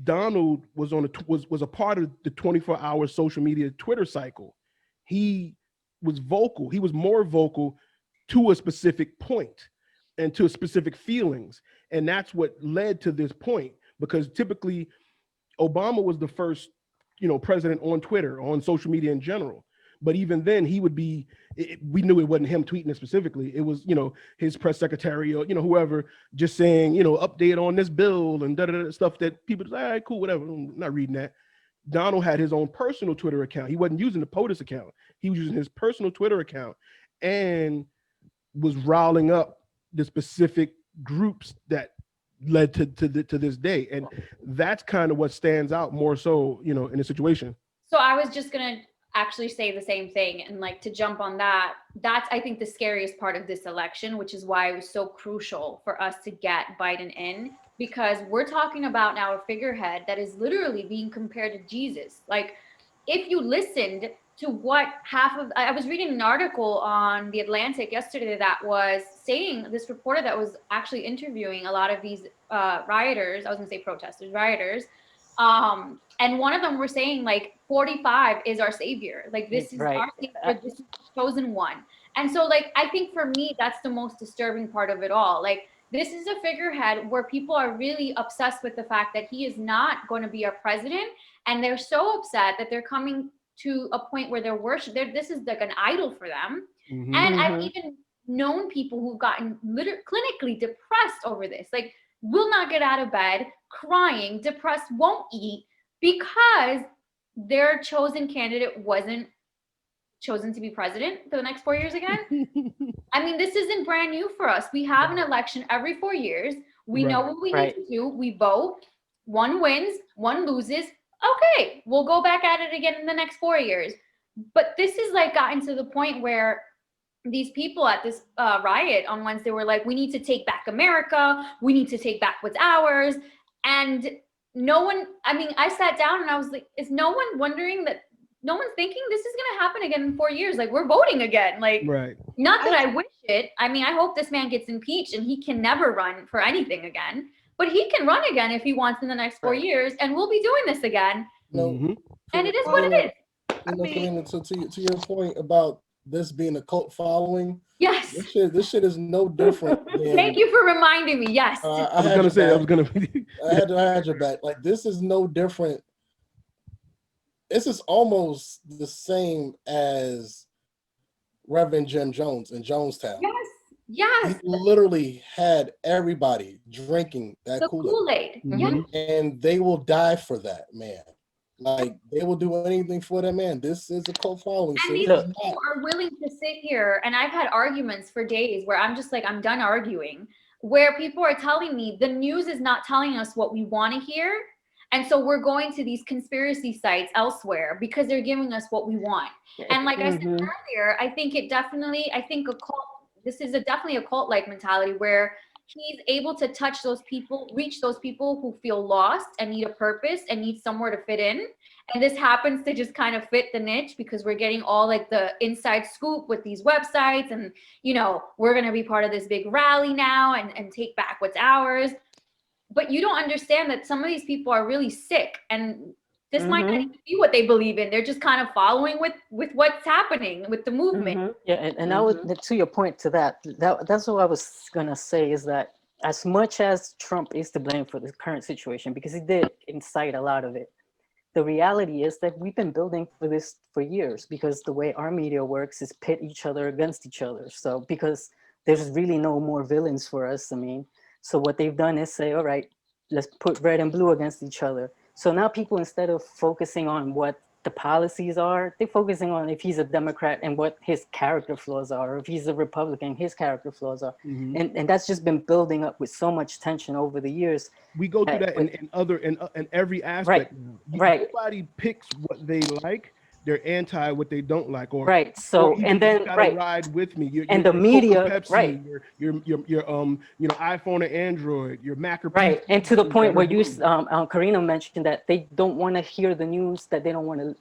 Donald was a part of the 24-hour social media Twitter cycle. He was vocal. He was more vocal to a specific point and to specific feelings. And that's what led to this point, because typically Obama was the first, president on Twitter, on social media in general. But even then, we knew it wasn't him tweeting it specifically. It was, his press secretary or, whoever just saying, update on this bill and stuff that people say, all right, cool, whatever. I'm not reading that. Donald had his own personal Twitter account. He wasn't using the POTUS account. He was using his personal Twitter account. And was riling up the specific groups that led to this day, and that's kind of what stands out more so, you know, in a situation. So I was just gonna actually say the same thing, and like to jump on that, that's I think the scariest part of this election, which is why it was so crucial for us to get Biden in, because we're talking about now a figurehead that is literally being compared to Jesus. Like, if you listened to what I was reading an article on The Atlantic yesterday that was saying, this reporter that was actually interviewing a lot of these rioters, I was gonna say protesters, rioters, and one of them were saying like 45 is our savior. Like, this is our savior, this is the chosen one. And so like, I think for me, that's the most disturbing part of it all. Like, this is a figurehead where people are really obsessed with the fact that he is not going to be our president. And they're so upset that they're coming to a point where they're this is like an idol for them. Mm-hmm. And I've even known people who've gotten clinically depressed over this. Like, will not get out of bed, crying, depressed, won't eat because their chosen candidate wasn't chosen to be president for the next 4 years again. I mean, this isn't brand new for us. We have an election every 4 years. We know what we need to do. We vote. One wins, one loses. Okay, we'll go back at it again in the next 4 years. But this is like gotten to the point where these people at this riot on Wednesday were like, we need to take back America. We need to take back what's ours. And no one, I mean, I sat down and I was like, is no one wondering that, no one's thinking this is going to happen again in 4 years? Like, we're voting again. Like, not that I wish it. I mean, I hope this man gets impeached and he can never run for anything again. But he can run again if he wants in the next 4 years, and we'll be doing this again. And it is what it is. To your point about this being a cult following, yes, this shit is no different. Thank you for reminding me. Yes, I had your back. Like, this is no different. This is almost the same as Reverend Jim Jones in Jonestown. Yes. He literally had everybody drinking that Kool-Aid. And they will die for that man. Like, they will do anything for that man. This is a cult following. And these people are willing to sit here, and I've had arguments for days where I'm just like, I'm done arguing, where people are telling me the news is not telling us what we want to hear. And so we're going to these conspiracy sites elsewhere because they're giving us what we want. And like I said earlier, I think a cult, this is definitely a cult-like mentality where he's able to touch those people, reach those people who feel lost and need a purpose and need somewhere to fit in. And this happens to just kind of fit the niche because we're getting all like the inside scoop with these websites and, you know, we're going to be part of this big rally now and take back what's ours. But you don't understand that some of these people are really sick and this might not even be what they believe in. They're just kind of following with what's happening with the movement. Yeah, and I would, to your point to that's what I was gonna say is that as much as Trump is to blame for the current situation, because he did incite a lot of it, the reality is that we've been building for this for years because the way our media works is pit each other against each other. So because there's really no more villains for us, I mean, so what they've done is say, all right, let's put red and blue against each other. So now people, instead of focusing on what the policies are, they're focusing on if he's a Democrat and what his character flaws are, or if he's a Republican, his character flaws are. And that's just been building up with so much tension over the years. We go through that in every aspect. Nobody picks what they like. They're anti what they don't like, or So or and then ride with me. And the media, Pepsi, your you know, iPhone or Android, your Mac or PC. And to the point where you Karina mentioned that they don't want to hear the news, that they don't want to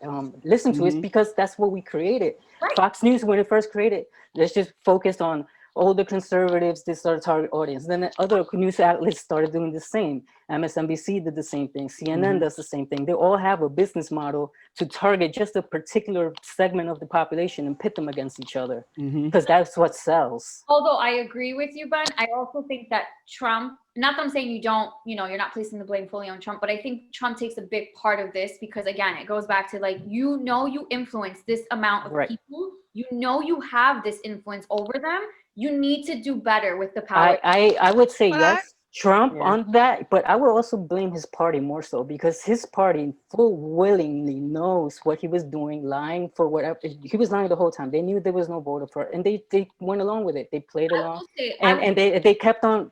listen to it, because that's what we created. Fox News, when it first created, let's just focus on older conservatives, this are the target audience. Then other news outlets started doing the same. MSNBC did the same thing. CNN does the same thing. They all have a business model to target just a particular segment of the population and pit them against each other, because that's what sells. Although I agree with you, Ben, I also think that Trump, not that I'm saying you're not placing the blame fully on Trump, but I think Trump takes a big part of this because, again, it goes back to like, you influence this amount of people. You have this influence over them. You need to do better with the power. I would say yes. Trump on that, but I will also blame his party more so because his party full willingly knows what he was doing, lying for whatever. He was lying the whole time. They knew there was no voter fraud, and they went along with it. They played along, and they kept on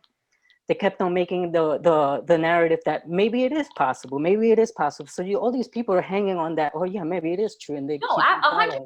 making the narrative that maybe it is possible, maybe it is possible. So all these people are hanging on that. Oh yeah, maybe it is true, and they No, 100%.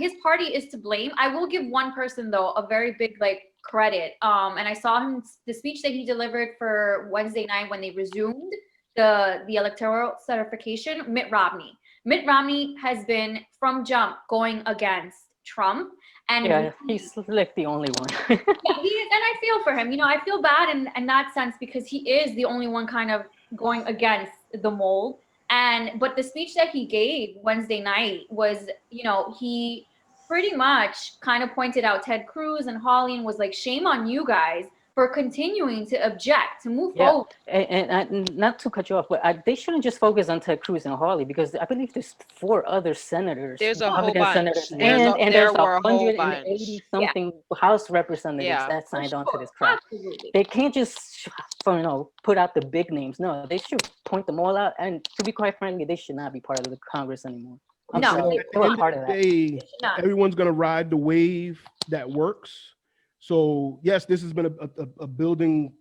His party is to blame. I will give one person though a very big credit. And I saw him the speech that he delivered for Wednesday night when they resumed the electoral certification. Mitt Romney. Mitt Romney has been from jump going against Trump. And he's like the only one. yeah, he is, and I feel for him. I feel bad in that sense because he is the only one kind of going against the mold. But the speech that he gave Wednesday night was, he pretty much kind of pointed out Ted Cruz and Hawley and was like, shame on you guys for continuing to object, to move forward. And not to cut you off, but they shouldn't just focus on Ted Cruz and Hawley because I believe there's 4 other senators. There's a whole bunch. Senators, and there's were a whole 180 something House representatives that signed on to this crap. Absolutely. They can't just put out the big names. No, they should point them all out. And to be quite frankly, they should not be part of the Congress anymore. At the end of the day, everyone's gonna ride the wave that works. So yes, this has been a building,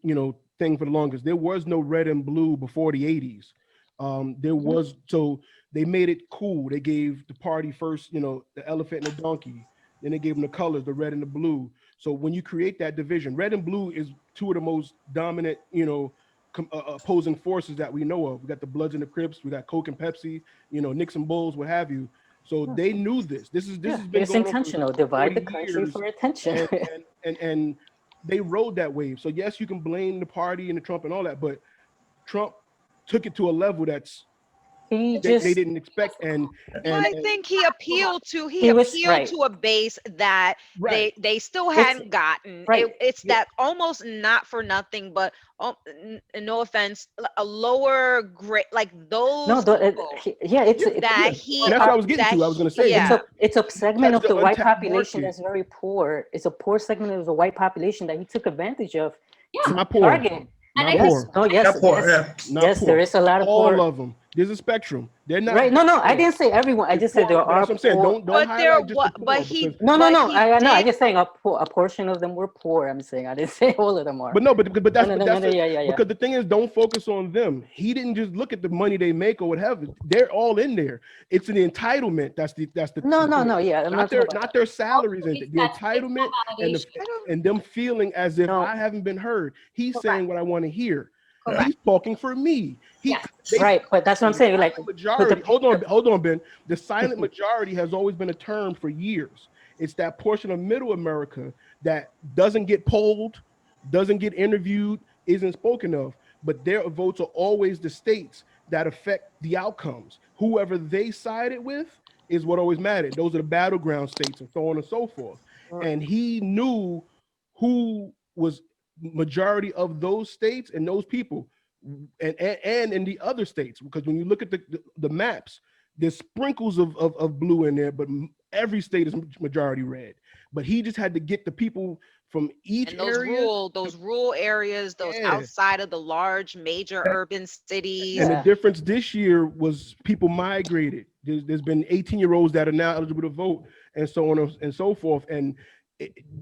thing for the longest. There was no red and blue before the 80s. There was, so they made it cool. They gave the party first, the elephant and the donkey. Then they gave them the colors, the red and the blue. So when you create that division, red and blue is 2 of the most dominant, opposing forces that we know of. We got the Bloods and the Crips, we got Coke and Pepsi, Nixon Bulls, what have you. So they knew this. This has been it's going intentional. On for divide the 40 country years, for attention. and they rode that wave. So yes, you can blame the party and the Trump and all that, but Trump took it to a level that's they didn't expect. And I think he appealed to a base that they still hadn't gotten. It's that almost not for nothing, but no offense, a lower grade, like those. And that's what I was getting to. I was going to say, it's a segment of the white population that's very poor. It's a poor segment of the white population that he took advantage of. Not poor. Target. Yes, there is a lot of all poor. of them. There's a spectrum. They're not right. No, I didn't say everyone. I just said there are. That's what I'm saying. Don't highlight just the poor. I'm just saying a portion of them were poor. I'm saying I didn't say all of them are. But that's because the thing is, don't focus on them. He didn't just look at the money they make or whatever. They're all in there. It's an entitlement. That's the not their salaries. The entitlement and them feeling as if I haven't been heard. He's saying what I want to hear. He's talking for me. But that's what I'm saying. Like majority. Hold on, Ben. The silent majority has always been a term for years. It's that portion of middle America that doesn't get polled, doesn't get interviewed, isn't spoken of. But their votes are always the states that affect the outcomes. Whoever they sided with is what always mattered. Those are the battleground states and so on and so forth. And he knew who was majority of those states and those people and in the other states, because when you look at the maps, there's sprinkles of blue in there, but every state is majority red. But he just had to get the people from each area. Those rural areas, those outside of the large major urban cities. And the difference this year was people migrated. There's been 18-year-olds that are now eligible to vote and so on and so forth. And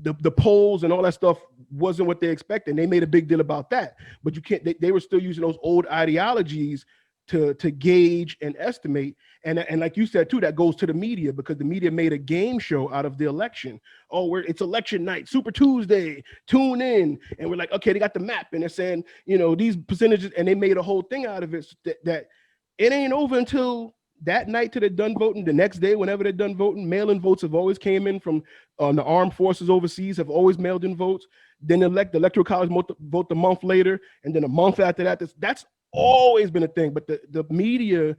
the polls and all that stuff wasn't what they expected. They made a big deal about that, but you can't. They were still using those old ideologies to gauge and estimate. And like you said too, that goes to the media because the media made a game show out of the election. Oh, it's election night, Super Tuesday. Tune in, and we're like, okay, they got the map, and they're saying, these percentages, and they made a whole thing out of it. That it ain't over until that night till they're done voting. The next day, whenever they're done voting, mail-in votes have always came in from the armed forces overseas, have always mailed in votes. Then the electoral college vote the month later, and then a month after that. That's always been a thing. But the media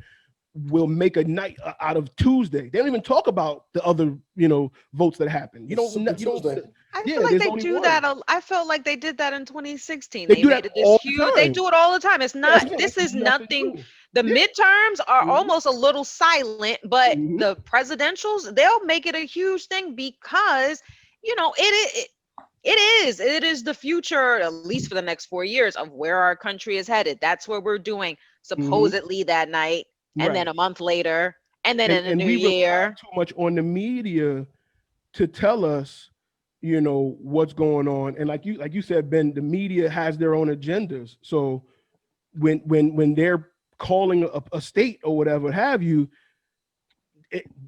will make a night out of Tuesday. They don't even talk about the other, votes that happen. You don't. I feel like they do that. I felt like they did that in 2016. They do that all the time. They do it all the time. It's not. This is nothing. The midterms are almost a little silent, but the presidentials, they'll make it a huge thing because, It is. It is the future, at least for the next 4 years, of where our country is headed. That's what we're doing supposedly that night, and then Right. a month later, and then in the And new we rely year. too much on the media to tell us, you know, what's going on. And like you said, Ben, the media has their own agendas. So when they're calling a state or whatever have you,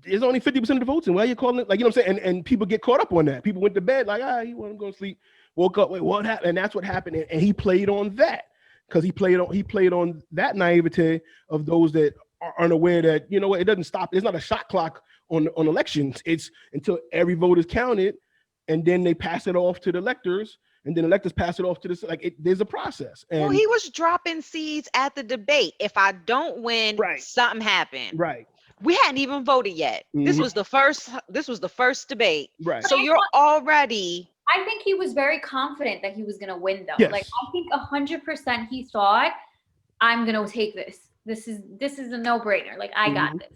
there's only 50% of the votes, and why are you calling it? Like, you know what I'm saying? And people get caught up on that. People went to bed like, he want to go to sleep. Woke up, wait, what happened? And that's what happened. And he played on that because he played on that naivete of those that are unaware that, you know what, it doesn't stop. It's not a shot clock on elections. It's until every vote is counted, and then they pass it off to the electors, and then electors pass it off to the there's a process. And Well, he was dropping seeds at the debate. If I don't win, something happened. Right. We hadn't even voted yet. This was the first. This was the first debate. Right. So you're already. I think he was very confident that he was going to win, though. Yes. Like, I think 100% he thought, I'm going to take this. This is a no-brainer. Like, I got this.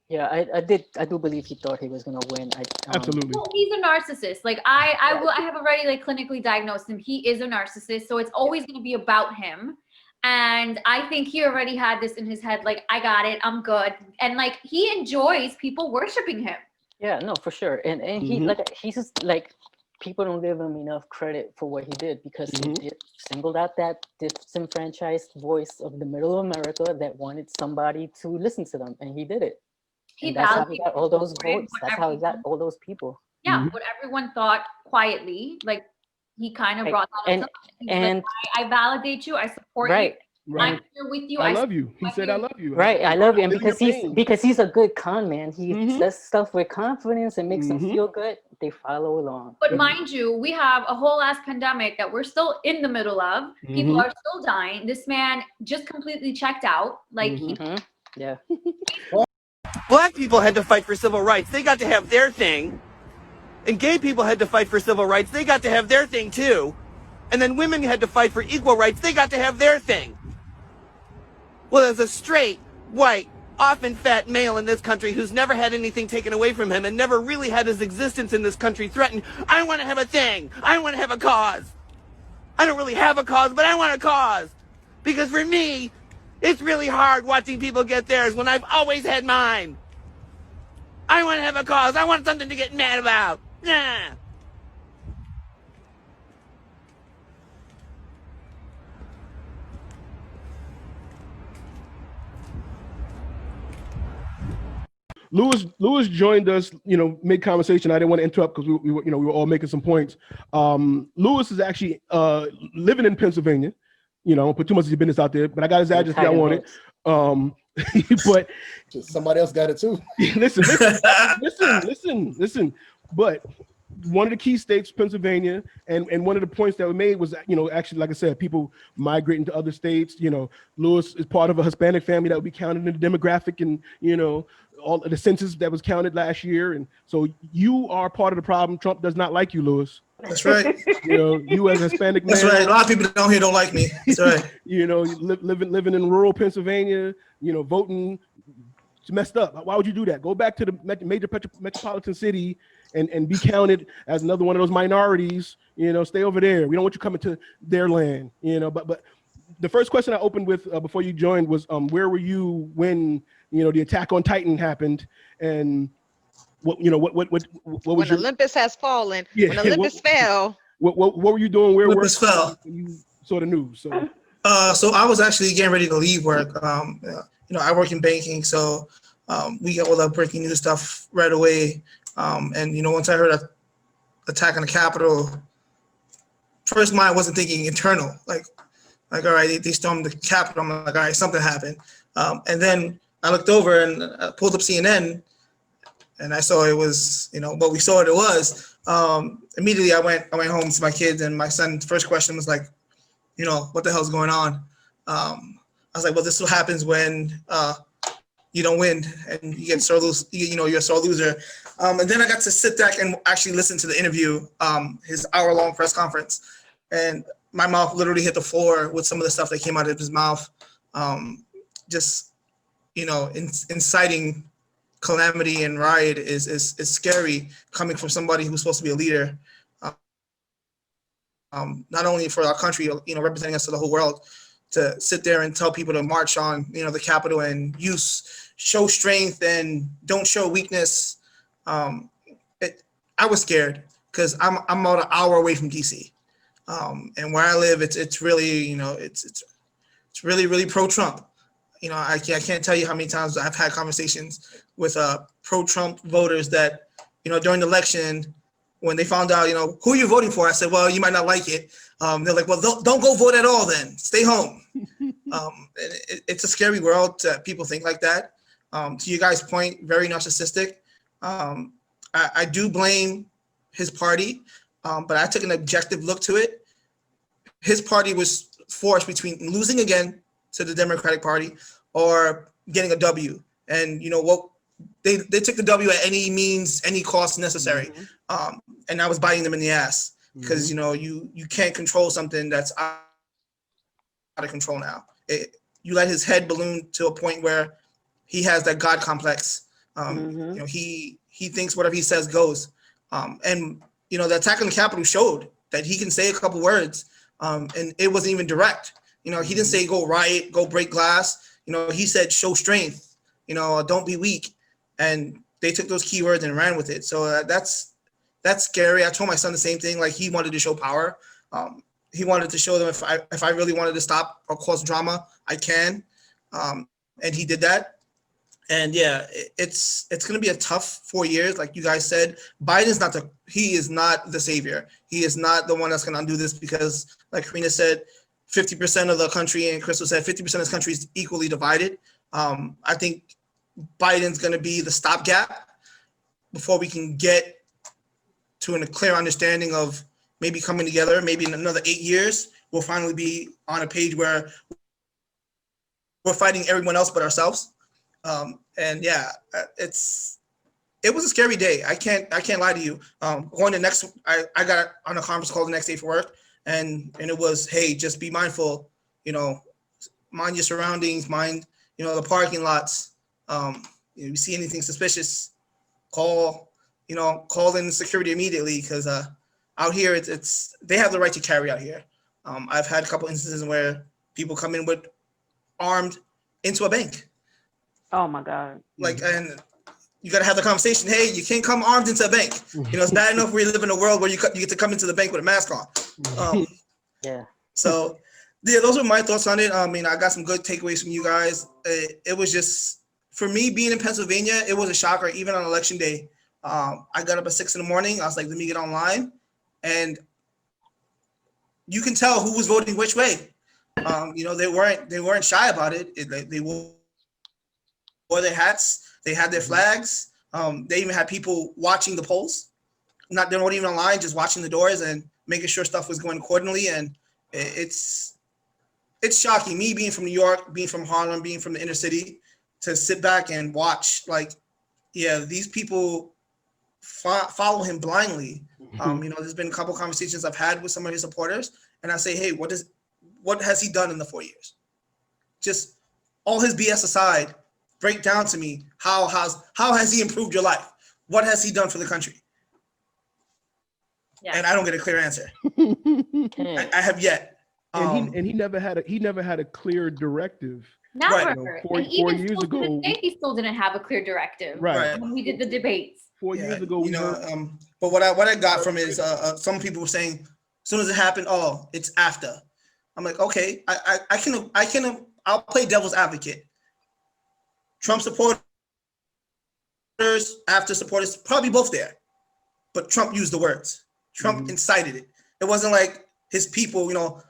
Yeah, I do believe he thought he was gonna win. Absolutely. Well, he's a narcissist. Like, I have already like clinically diagnosed him. He is a narcissist, so it's always going to be about him. And I think he already had this in his head, like, I got it, I'm good. And like, he enjoys people worshiping him. Yeah, no, for sure. And he he's just like, people don't give him enough credit for what he did, because he did singled out that disenfranchised voice of the middle of America that wanted somebody to listen to them, and he did it. And that's how he got all those votes. That's how he got all those people. Yeah, what everyone thought quietly, like, he kind of brought that up. And like, I validate you, I support you. I'm here with you. I love you. He said, I love you. Right, I love him because he's a good con man. He says stuff with confidence and makes them feel good. They follow along. But mind you, we have a whole ass pandemic that we're still in the middle of. People are still dying. This man just completely checked out. Like, yeah. Black people had to fight for civil rights. They got to have their thing. And gay people had to fight for civil rights. They got to have their thing too. And then women had to fight for equal rights. They got to have their thing. Well, as a straight, white, often fat male in this country who's never had anything taken away from him and never really had his existence in this country threatened, I want to have a thing. I want to have a cause. I don't really have a cause, but I want a cause. Because for me, it's really hard watching people get theirs when I've always had mine. I want to have a cause. I want something to get mad about. Nah. Lewis joined us, mid conversation. I didn't want to interrupt because we were all making some points. Lewis is actually living in Pennsylvania. I won't put too much of his business out there, but I got his address if I want it. But somebody else got it too. listen. But one of the key states, Pennsylvania, and one of the points that we made was, actually, like I said, people migrating to other states. Lewis is part of a Hispanic family that would be counted in the demographic, and all of the census that was counted last year. And so you are part of the problem. Trump does not like you, Lewis. That's right. You as a Hispanic man. That's right. A lot of people down here don't like me. That's right. Living in rural Pennsylvania, voting, it's messed up. Why would you do that? Go back to the major metropolitan city and be counted as another one of those minorities. Stay over there. We don't want you coming to their land. But the first question I opened with before you joined was, where were you when the attack on Titan happened, and what was your Olympus has fallen? Yeah, when Olympus fell. What were you doing? Where Olympus fell. You saw the news. So I was actually getting ready to leave work. I work in banking, so we get all that breaking news stuff right away. And once I heard an attack on the Capitol, first mind wasn't thinking internal, like all right, they stormed the Capitol. I'm like, all right, something happened. And then I looked over and pulled up CNN, and I saw it was, what we saw it was. Immediately I went home to my kids, and my son's first question was like, what the hell's going on? I was like, well, this is what happens when you don't win and you get sore lose. You're a sore loser. And then I got to sit back and actually listen to the interview, his hour-long press conference, and my mouth literally hit the floor with some of the stuff that came out of his mouth. Inciting calamity and riot is scary coming from somebody who's supposed to be a leader. not only for our country, you know, representing us to the whole world, to sit there and tell people to march on, you know, the Capitol and show strength and don't show weakness. I was scared because I'm about an hour away from DC, and where I live, it's really, you know, it's really pro-Trump. You know, I can't tell you how many times I've had conversations with pro-Trump voters that, you know, during the election, when they found out, you know, who you're voting for, I said, well, you might not like it. They're like, well, don't go vote at all then. Stay home. It's a scary world to people think like that. To you guys' point, very narcissistic. I do blame his party, but I took an objective look to it. His party was forced between losing again to the Democratic Party or getting a W. And you know what? They took the W at any means, any cost necessary. And I was biting them in the ass because, you know, you can't control something that's out of control now. You let his head balloon to a point where he has that God complex. You know, he thinks whatever he says goes. And, you know, the attack on the Capitol showed that he can say a couple words, and it wasn't even direct. You know, he didn't say go riot, go break glass. You know, he said show strength, you know, don't be weak. And they took those keywords and ran with it. So that's scary. I told my son the same thing. Like, he wanted to show power. He wanted to show them if I really wanted to stop or cause drama, I can. And he did that. And yeah, it's going to be a tough 4 years. Like you guys said, he is not the savior. He is not the one that's going to undo this because, like Karina said, 50% of the country, and Crystal said 50% of this country is equally divided. I think Biden's going to be the stopgap before we can get to a clear understanding of maybe coming together. Maybe in another 8 years, we'll finally be on a page where we're fighting everyone else but ourselves. And yeah, it was a scary day. I can't lie to you. I got on a conference call the next day for work, and it was, hey, just be mindful, you know, mind your surroundings, mind, you know, the parking lots. If you see anything suspicious, call in security immediately, because out here they have the right to carry out here. I've had a couple instances where people come in with armed into a bank. Oh my God. Like, and you got to have the conversation. Hey, you can't come armed into a bank. You know, it's bad enough we live in a world where you get to come into the bank with a mask on. Yeah. So yeah, those are my thoughts on it. I mean, I got some good takeaways from you guys. It was just, for me, being in Pennsylvania, it was a shocker. Even on election day, I got up at 6 a.m. I was like, let me get online, and you can tell who was voting which way. You know, they weren't shy about it. They wore their hats. They had their flags. They even had people watching the polls. They weren't even online, just watching the doors and making sure stuff was going accordingly. And it's shocking. Me being from New York, being from Harlem, being from the inner city, to sit back and watch, like, yeah, these people follow him blindly. You know, there's been a couple conversations I've had with some of his supporters, and I say, hey, what has he done in the 4 years? Just all his BS aside, break down to me how has he improved your life? What has he done for the country? Yeah. And I don't get a clear answer. I have yet. And he never had a clear directive. Never. Right. You know, 4 years ago, he still didn't have a clear directive. Right. When we did the debates. 4 years ago, you know. But what I got from is some people were saying, as soon as it happened, oh, it's after. I'm like, okay, I'll play devil's advocate. Trump supporters, after supporters, probably both there, but Trump used the words. Trump incited it. It wasn't like his people, you know,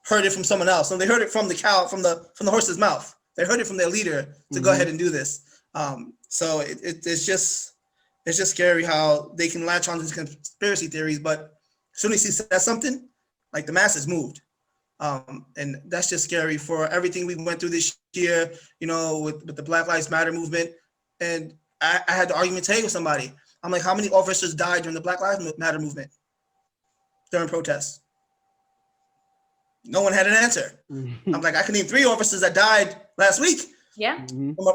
heard it from someone else. And they heard it from the cow, from the horse's mouth. They heard it from their leader to go ahead and do this. So it's just scary how they can latch on to these conspiracy theories, but as soon as he says something, like, the masses moved. And that's just scary for everything we went through this year, you know, with the Black Lives Matter movement. And I had the argument today with somebody. I'm like, how many officers died during the Black Lives Matter movement during protests? No one had an answer. I'm like, I can name 3 officers that died last week. Yeah.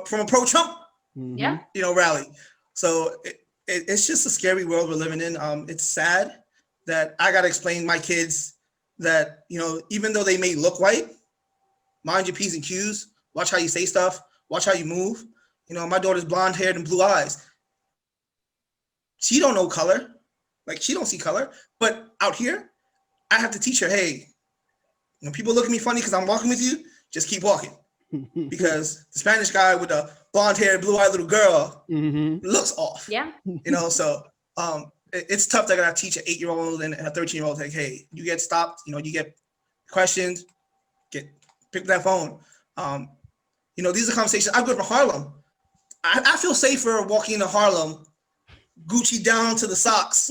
From a pro-Trump, yeah, you know, rally. So it's just a scary world we're living in. It's sad. that I got to explain to my kids that, you know, even though they may look white, mind your P's and Q's, watch how you say stuff, watch how you move. You know, my daughter's blonde haired and blue eyes. She don't know color. Like, she don't see color. But out here, I have to teach her, hey, when people look at me funny because I'm walking with you, just keep walking. Because the Spanish guy with the blonde haired, blue eyed little girl looks off. Yeah. You know, so it's tough that I gotta teach an 8-year-old and a 13-year-old, like, hey, you get stopped, you know, you get questions, pick up that phone. You know, these are conversations. I grew up in Harlem. I feel safer walking into Harlem, Gucci down to the socks,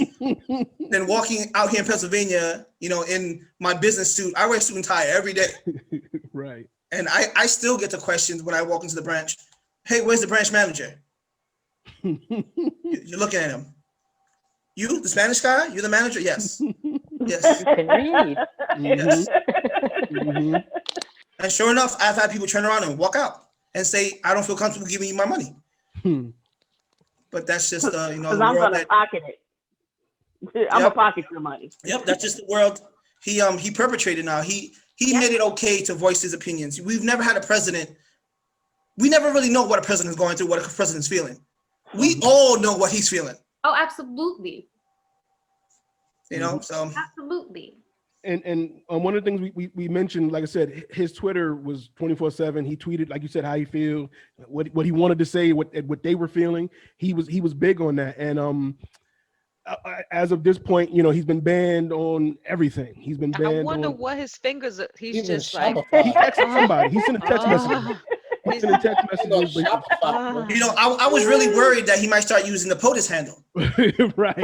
than walking out here in Pennsylvania, you know, in my business suit. I wear a suit and tie every day. Right. And I still get the questions when I walk into the branch. Hey, where's the branch manager? You're looking at him. You, the Spanish guy? You're the manager? Yes. Yes. Can read. Yes. And sure enough, I've had people turn around and walk out and say, I don't feel comfortable giving you my money. But that's just, you know, Because the I'm world going to that, pocket it. I'm going to pocket your money. Yep, that's just the world he perpetrated now. He made it okay to voice his opinions. We've never had a president. We never really know what a president is going through, what a president's feeling. We all know what he's feeling. Oh, absolutely. You know, so. Absolutely. And one of the things we mentioned, like I said, his Twitter was 24/7. He tweeted, like you said, how he feel, what he wanted to say, what they were feeling. He was big on that. And as of this point, you know, he's been banned on everything. He's been banned. I wonder on, what his fingers are. He's Even just like, he texted somebody. He sent a text message. He sent a text message. You know, I was really worried that he might start using the POTUS handle. Right.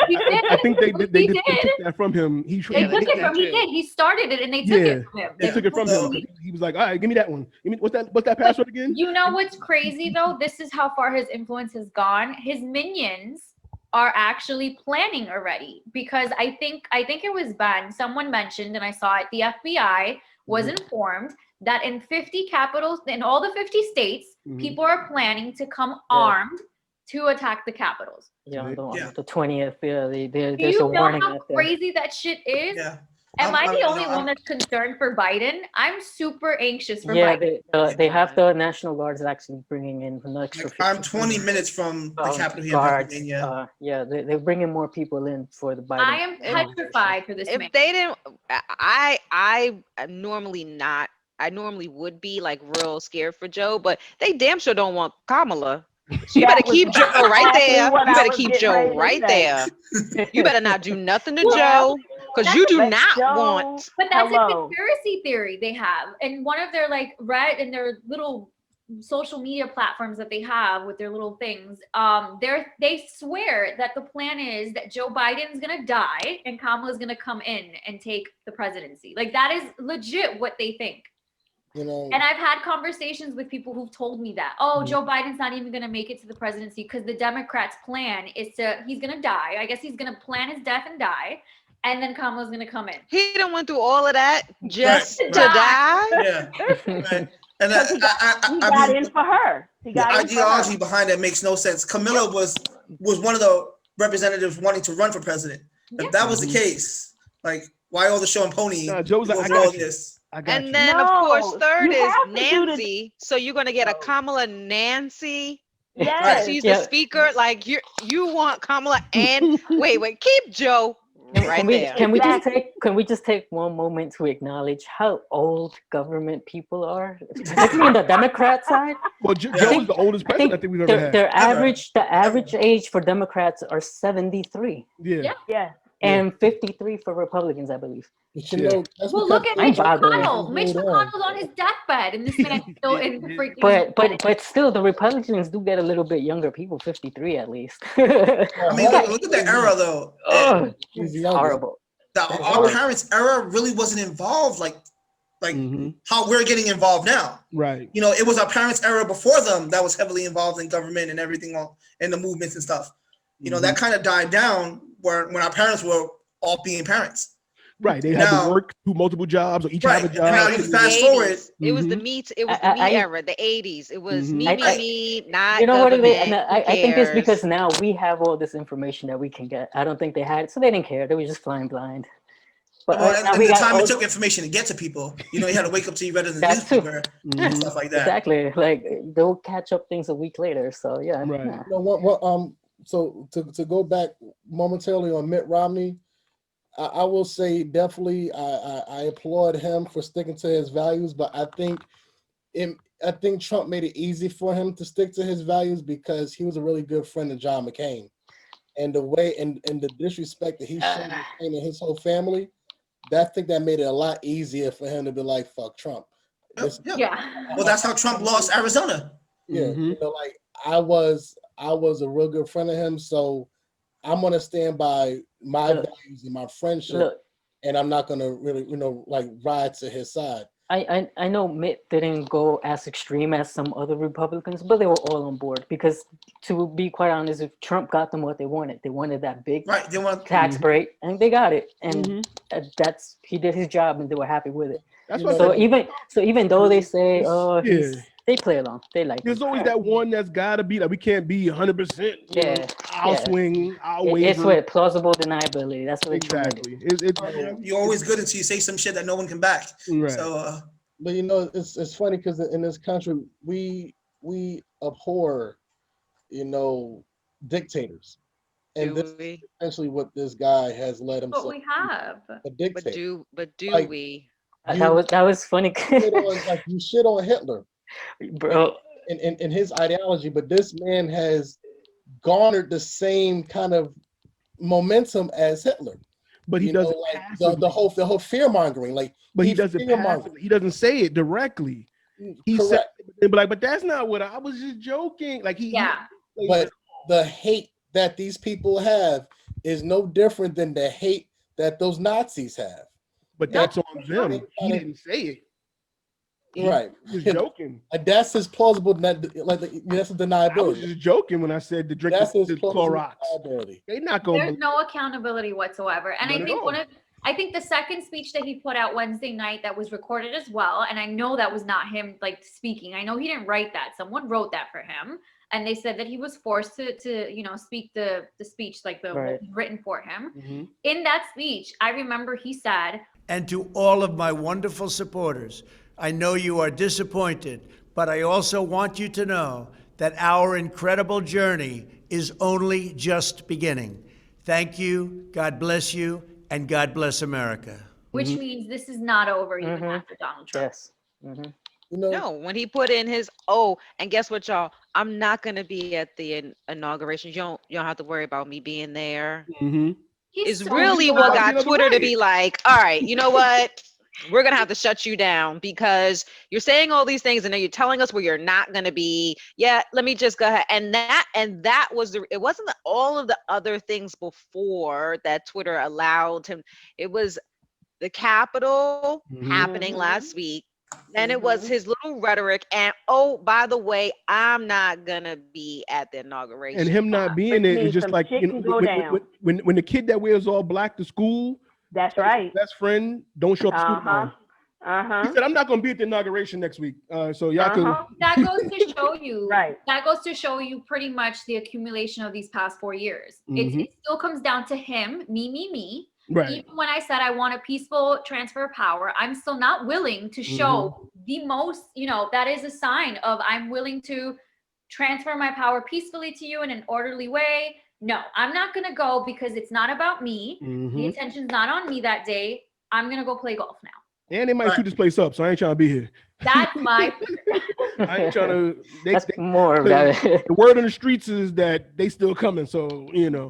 He did. I think they took that from him. They took it from him. He did. He started it and they took it from him. They took it from him. He was like, all right, give me that one. Give me what's that password again? You know what's crazy though? This is how far his influence has gone. His minions are actually planning already, because I think it was Ben. Someone mentioned, and I saw it, the FBI was informed that in 50 capitals, in all the 50 states, people are planning to come armed to attack the capitals. Yeah, the 20th. Yeah, there's Do you a know warning how out there. crazy that shit is? Yeah. Am I the only one that's concerned for Biden? I'm super anxious for Yeah, Biden. they have the National Guards actually bringing in an extra. I'm 20 minutes from the Capitol here in guards. Pennsylvania. Yeah, they're bringing more people in for the Biden. I am petrified for this man. if they didn't, I normally not. I normally would be like real scared for Joe, but they damn sure don't want Kamala. So you better keep Joe right there. You better keep Joe right there. You better not do nothing to Joe, because you do not want. But that's a conspiracy theory they have. And one of their like their little social media platforms that they have with their little things, they swear that the plan is that Joe Biden's gonna die and Kamala's gonna come in and take the presidency. Like, that is legit what they think. You know, and I've had conversations with people who've told me that, Joe Biden's not even going to make it to the presidency because the Democrats' plan is he's going to die. I guess he's going to plan his death and die, and then Kamala's going to come in. He done went through all of that just to die. Yeah. Right. And he got in for her. The ideology behind that makes no sense. Camilla was one of the representatives wanting to run for president. If that was the case, like, why all the show and pony? Joe's like, I got this. And then, of course, third is Nancy. So you're gonna get a Kamala Nancy. Yes. She's the speaker. Like you want Kamala and wait, keep Joe right there. Can we just take one moment to acknowledge how old government people are, particularly on the Democrat side? Well, Joe is the oldest president I think we've ever had. The average age for Democrats are 73. Yeah. And 53 for Republicans, I believe. But you know, that's well, look at Mitch McConnell. Mitch McConnell's on his deathbed, and this man's still in freaking. But still, the Republicans do get a little bit younger people, 53 at least. I mean, look at the era though. It's horrible. Our parents' era really wasn't involved like how we're getting involved now. Right. You know, it was our parents' era before them that was heavily involved in government and everything, and the movements and stuff. You know, that kind of died down when our parents were all being parents. Right. They had Now- to work do multiple jobs or each Right. have a And job. now you fast forward. It was the Mhm. me. It was the me era, the 80s. It was me, not You know what it is? government. And I think it's Who because cares? now we have all this information that we can get. I don't think they had it, so they didn't care. They were just flying blind. But Well, now and we the got time all- it took information to get to people, you know, you had to wake up till you read it in the That too. newspaper and stuff like that. Exactly. Like they'll catch up things a week later. So yeah. Right. yeah. No, so to go back momentarily on Mitt Romney, I will say definitely I applaud him for sticking to his values, but I think Trump made it easy for him to stick to his values because he was a really good friend of John McCain, and the way and the disrespect that he showed McCain and his whole family, I think that made it a lot easier for him to be like, "Fuck Trump." Well, that's how Trump lost Arizona. Yeah, you know, like I was a real good friend of him, so I'm gonna stand by my values and my friendship, and I'm not gonna really, like ride to his side. I know Mitt didn't go as extreme as some other Republicans, but they were all on board because, to be quite honest, if Trump got them what they wanted that big They want tax break, and they got it, and he did his job, and they were happy with it. That's So even though they say, oh, they play along, they like. There's always that one that's gotta be like we can't be 100%. I'll swing, I'll waver. It's what plausible deniability. That's what exactly. You're always good until you say some shit that no one can back. Right. So, but it's funny because in this country we abhor, dictators, and this is essentially what this guy has led himself. But we have. A dictator. But do Like, we? That was funny. You shit on Hitler, bro, in his ideology, but this man has garnered the same kind of momentum as Hitler. But he doesn't the whole fear mongering. Like, but he doesn't passively. He doesn't say it directly. He said, but that's not what I was just joking. Like but the hate that these people have is no different than the hate that those Nazis have. But that's on them. He didn't say it. Right. He was joking. That's his plausible. That's a deniability. I was just joking when I said the drink is Clorox. They're not going. There's no accountability whatsoever, and I think I think the second speech that he put out Wednesday night that was recorded as well, and I know that was not him like speaking. I know he didn't write that. Someone wrote that for him, and they said that he was forced to speak the speech like the written for him. Mm-hmm. In that speech, I remember he said, And to all of my wonderful supporters, I know you are disappointed, but I also want you to know that our incredible journey is only just beginning. Thank you, God bless you, and God bless America. which means this is not over even after Donald Trump. Yes. No, when he put in his and guess what, y'all? I'm not gonna be at the inauguration. You don't have to worry about me being there. Mm-hmm. Is really what got Twitter to be like, all right, you know what? We're gonna have to shut you down because you're saying all these things and then you're telling us where you're not gonna be. Yeah, let me just go ahead. And that was it wasn't all of the other things before that Twitter allowed him. It was the Capitol happening last week. Then it was his little rhetoric, and by the way, I'm not gonna be at the inauguration. And him not being there is just like when the kid that wears all black to school. That's right. Best friend don't show up to school tomorrow. He said, "I'm not gonna be at the inauguration next week." So y'all can. That goes to show you. Right. That goes to show you pretty much the accumulation of these past 4 years. It still comes down to him, me. Right. Even when I said I want a peaceful transfer of power, I'm still not willing to show the most, that is a sign of I'm willing to transfer my power peacefully to you in an orderly way. No, I'm not going to go because it's not about me. The attention's not on me that day. I'm going to go play golf now. And they might shoot this place up, so I ain't trying to be here. That's my. I ain't trying to. That's more about it. The word on the streets is that they still coming, so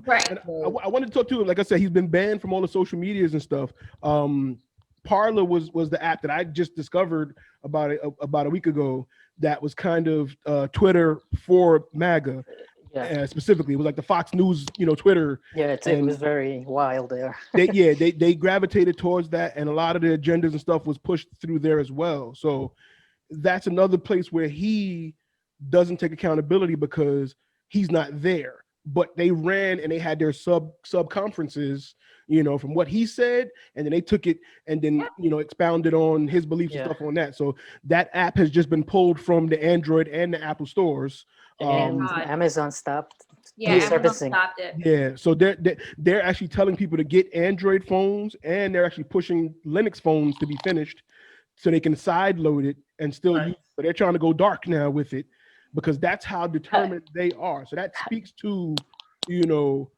Right. And I wanted to talk to him. Like I said, he's been banned from all the social medias and stuff. Parler was the app that I just discovered about a week ago. That was kind of Twitter for MAGA. Yeah. Specifically, it was like the Fox News, Twitter. Yeah, it was very wild there. they gravitated towards that, and a lot of the agendas and stuff was pushed through there as well. So that's another place where he doesn't take accountability because he's not there. but they ran and they had their sub conferences, you know, from what he said, and then they took it and then, you know, expounded on his beliefs and stuff on that. So that app has just been pulled from the Android and the Apple stores. And Amazon stopped Amazon servicing. stopped it. Yeah, so they're actually telling people to get Android phones, and they're actually pushing Linux phones to be finished, so they can side load it and still use it. But they're trying to go dark now with it, because that's how determined they are. So that speaks to, you know,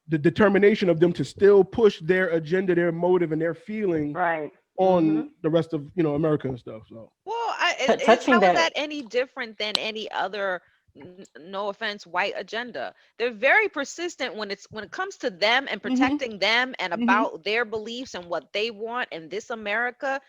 the determination of them to still push their agenda, their motive, and their feeling on the rest of, you know, America and stuff. So How is that any different than any other, no offense, white agenda? They're very persistent when it comes to them and protecting them and about their beliefs and what they want in this America.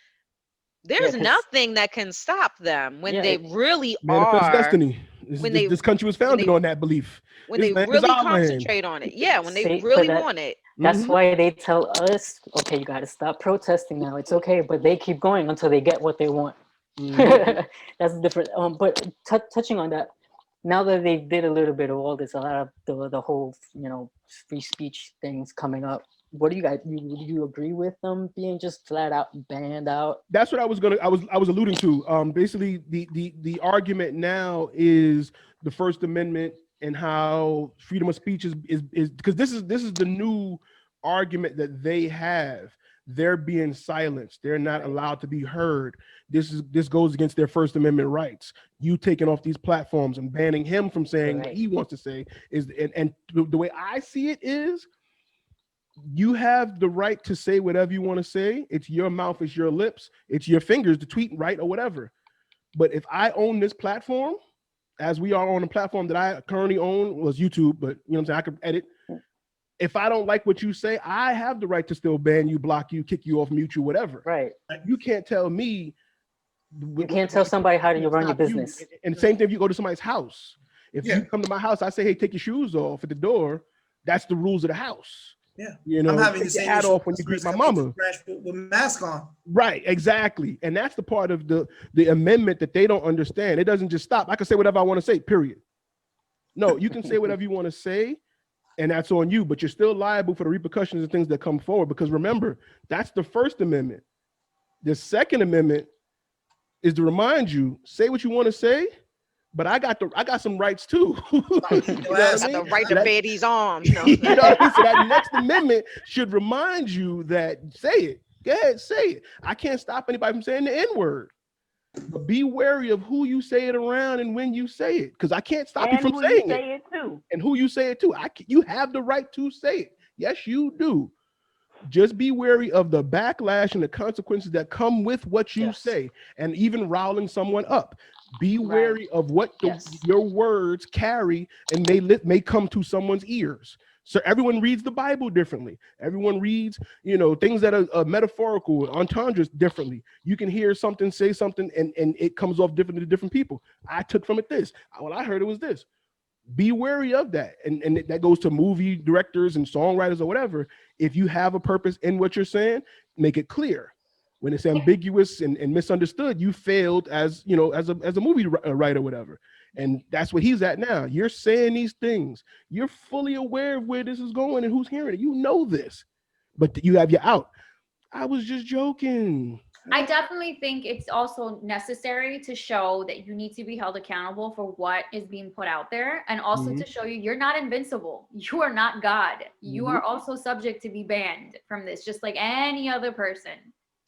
There's nothing that can stop them when they really manifest are. destiny. This country was founded on that belief. When they really concentrate on it. Yeah, when they really want it. That's why they tell us, okay, you got to stop protesting now. It's okay, but they keep going until they get what they want. That's different. But touching on that, now that they did a little bit of all this, a lot of the whole, you know, free speech things coming up. What do you guys? Do you agree with them being just flat out banned out? That's what I was alluding to. Basically, the argument now is the First Amendment and how freedom of speech is because this is the new argument that they have. They're being silenced. They're not allowed to be heard. This goes against their First Amendment rights. You taking off these platforms and banning him from saying what he wants to say is, and the way I see it is, you have the right to say whatever you want to say. It's your mouth, it's your lips, it's your fingers to tweet, right, or whatever. But if I own this platform, as we are on a platform that I currently own, was YouTube, but you know what I'm saying, I could edit. If I don't like what you say, I have the right to still ban you, block you, kick you off, mute you, whatever. Right. You can't tell me. You can't tell somebody how to run your business. And same thing if you go to somebody's house. If you come to my house, I say, hey, take your shoes off at the door. That's the rules of the house. Yeah, you know, I'm having take the your same hat off when you greet my mama. With mask on. Right, exactly, and that's the part of the amendment that they don't understand. It doesn't just stop. I can say whatever I want to say. Period. No, you can say whatever you want to say, and that's on you. But you're still liable for the repercussions and things that come forward. Because remember, that's the First Amendment. The Second Amendment is to remind you, say what you want to say. But I got some rights too. You know the right to bear these arms. You know what I mean? So that next amendment should remind you that say it. Go ahead, say it. I can't stop anybody from saying the N-word. But be wary of who you say it around and when you say it. Because I can't stop you from saying it. And who you say it to. You have the right to say it. Yes, you do. Just be wary of the backlash and the consequences that come with what you say, and even riling someone up. Be wary of what your words carry, and may come to someone's ears. So everyone reads the Bible differently. Everyone reads, you know, things that are metaphorical, entendres differently. You can hear something, say something, and it comes off different to different people. I took from it this. Well, I heard it was this. Be wary of that. And that goes to movie directors and songwriters or whatever. If you have a purpose in what you're saying, make it clear. When it's ambiguous and misunderstood, you failed as, you know, as a movie writer or whatever. And that's where he's at now. You're saying these things. You're fully aware of where this is going and who's hearing it. You know this, but you have your out. I was just joking. I definitely think it's also necessary to show that you need to be held accountable for what is being put out there, and also to show you're not invincible. You are not God. You are also subject to be banned from this, just like any other person.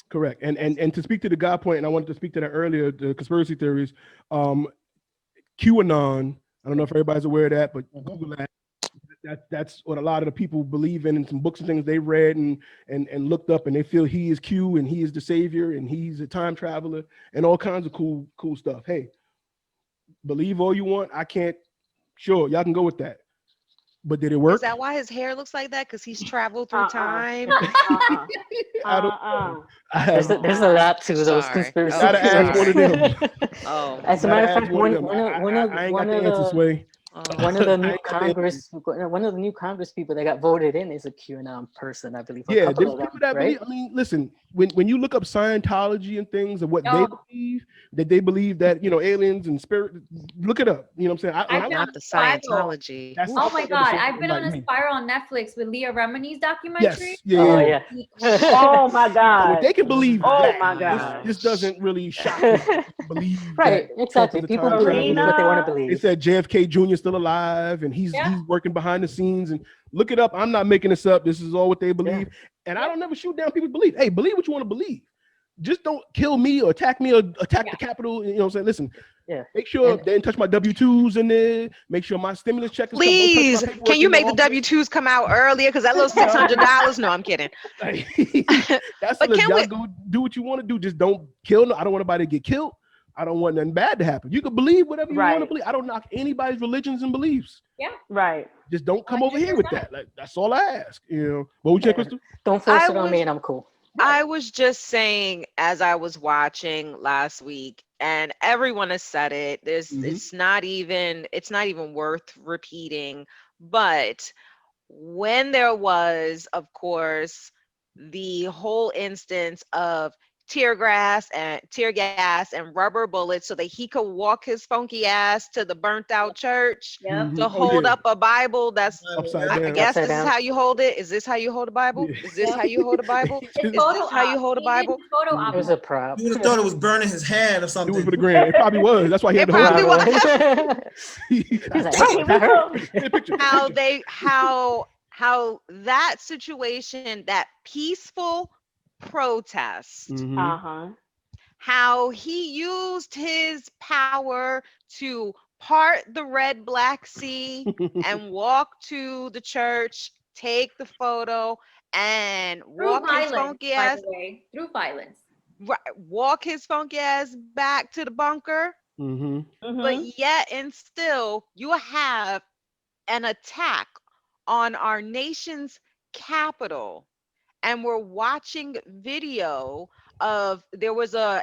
Correct. And to speak to the God point, and I wanted to speak to that earlier, the conspiracy theories, QAnon, I don't know if everybody's aware of that, but Google that. That's what a lot of the people believe in some books and things they read and looked up, and they feel he is Q and he is the savior and he's a time traveler and all kinds of cool stuff. Hey, believe all you want. I can't. Sure, y'all can go with that. But did it work? Is that why his hair looks like that? Because he's traveled through time. I don't. There's a lot to those conspiracy theories. Gotta ask one of them. Oh, as a matter of fact, one of One of the new Congress people that got voted in is a QAnon person, I believe. Yeah, couple there's of them, people that right? believe. I mean, listen, when you look up Scientology and things and what they believe that aliens and spirit, look it up. You know what I'm saying? I've been on Not the a spiral. Scientology. That's Oh my something that God, is I've been on a like me. spiral on Netflix with Leah Remini's documentary. Yes, yeah. Oh my God. If they can believe Oh that, my God. this doesn't really shock me. That they can believe Right, that exactly. Trump is a People time believe traveler. what they want to believe. They said JFK Jr. is still alive and he's working behind the scenes. And look it up. I'm not making this up. This is all what they believe. And I don't never shoot down people's belief. Hey, believe what you want to believe. Just don't kill me or attack the Capitol. You know what I'm saying? Listen. Yeah. Make sure they didn't touch my W-2s in there. Make sure my stimulus check is Please, can you make the W-2s come out earlier? Because that little $600. No, I'm kidding. That's But can y'all we? go do what you want to do. Just don't kill. I don't want anybody to get killed. I don't want nothing bad to happen. You can believe whatever you want to believe. I don't knock anybody's religions and beliefs. Yeah. Right. Just don't come over here with that. Like, that's all I ask. What would you say, Crystal? Don't force it on me, and I'm cool. I was just saying as I was watching last week, and everyone has said it. It's not even worth repeating. But when there was, of course, the whole instance of tear gas and rubber bullets so that he could walk his funky ass to the burnt out church to hold up a Bible that's upside I down. guess Upside this down. is how you hold it. Is this how you hold a Bible? Is this how you hold a Bible? Is this how you hold a Bible? It was a prop. You would have thought it was burning his hand or something. It was for the grand. It probably was. That's why he had It to hold probably how that situation, that peaceful protest, how he used his power to part the red Black Sea and walk to the church, take the photo, and walk his funky ass. Through violence. Right, walk his funky ass back to the bunker. But yet and still, you have an attack on our nation's capital, and we're watching video of there was a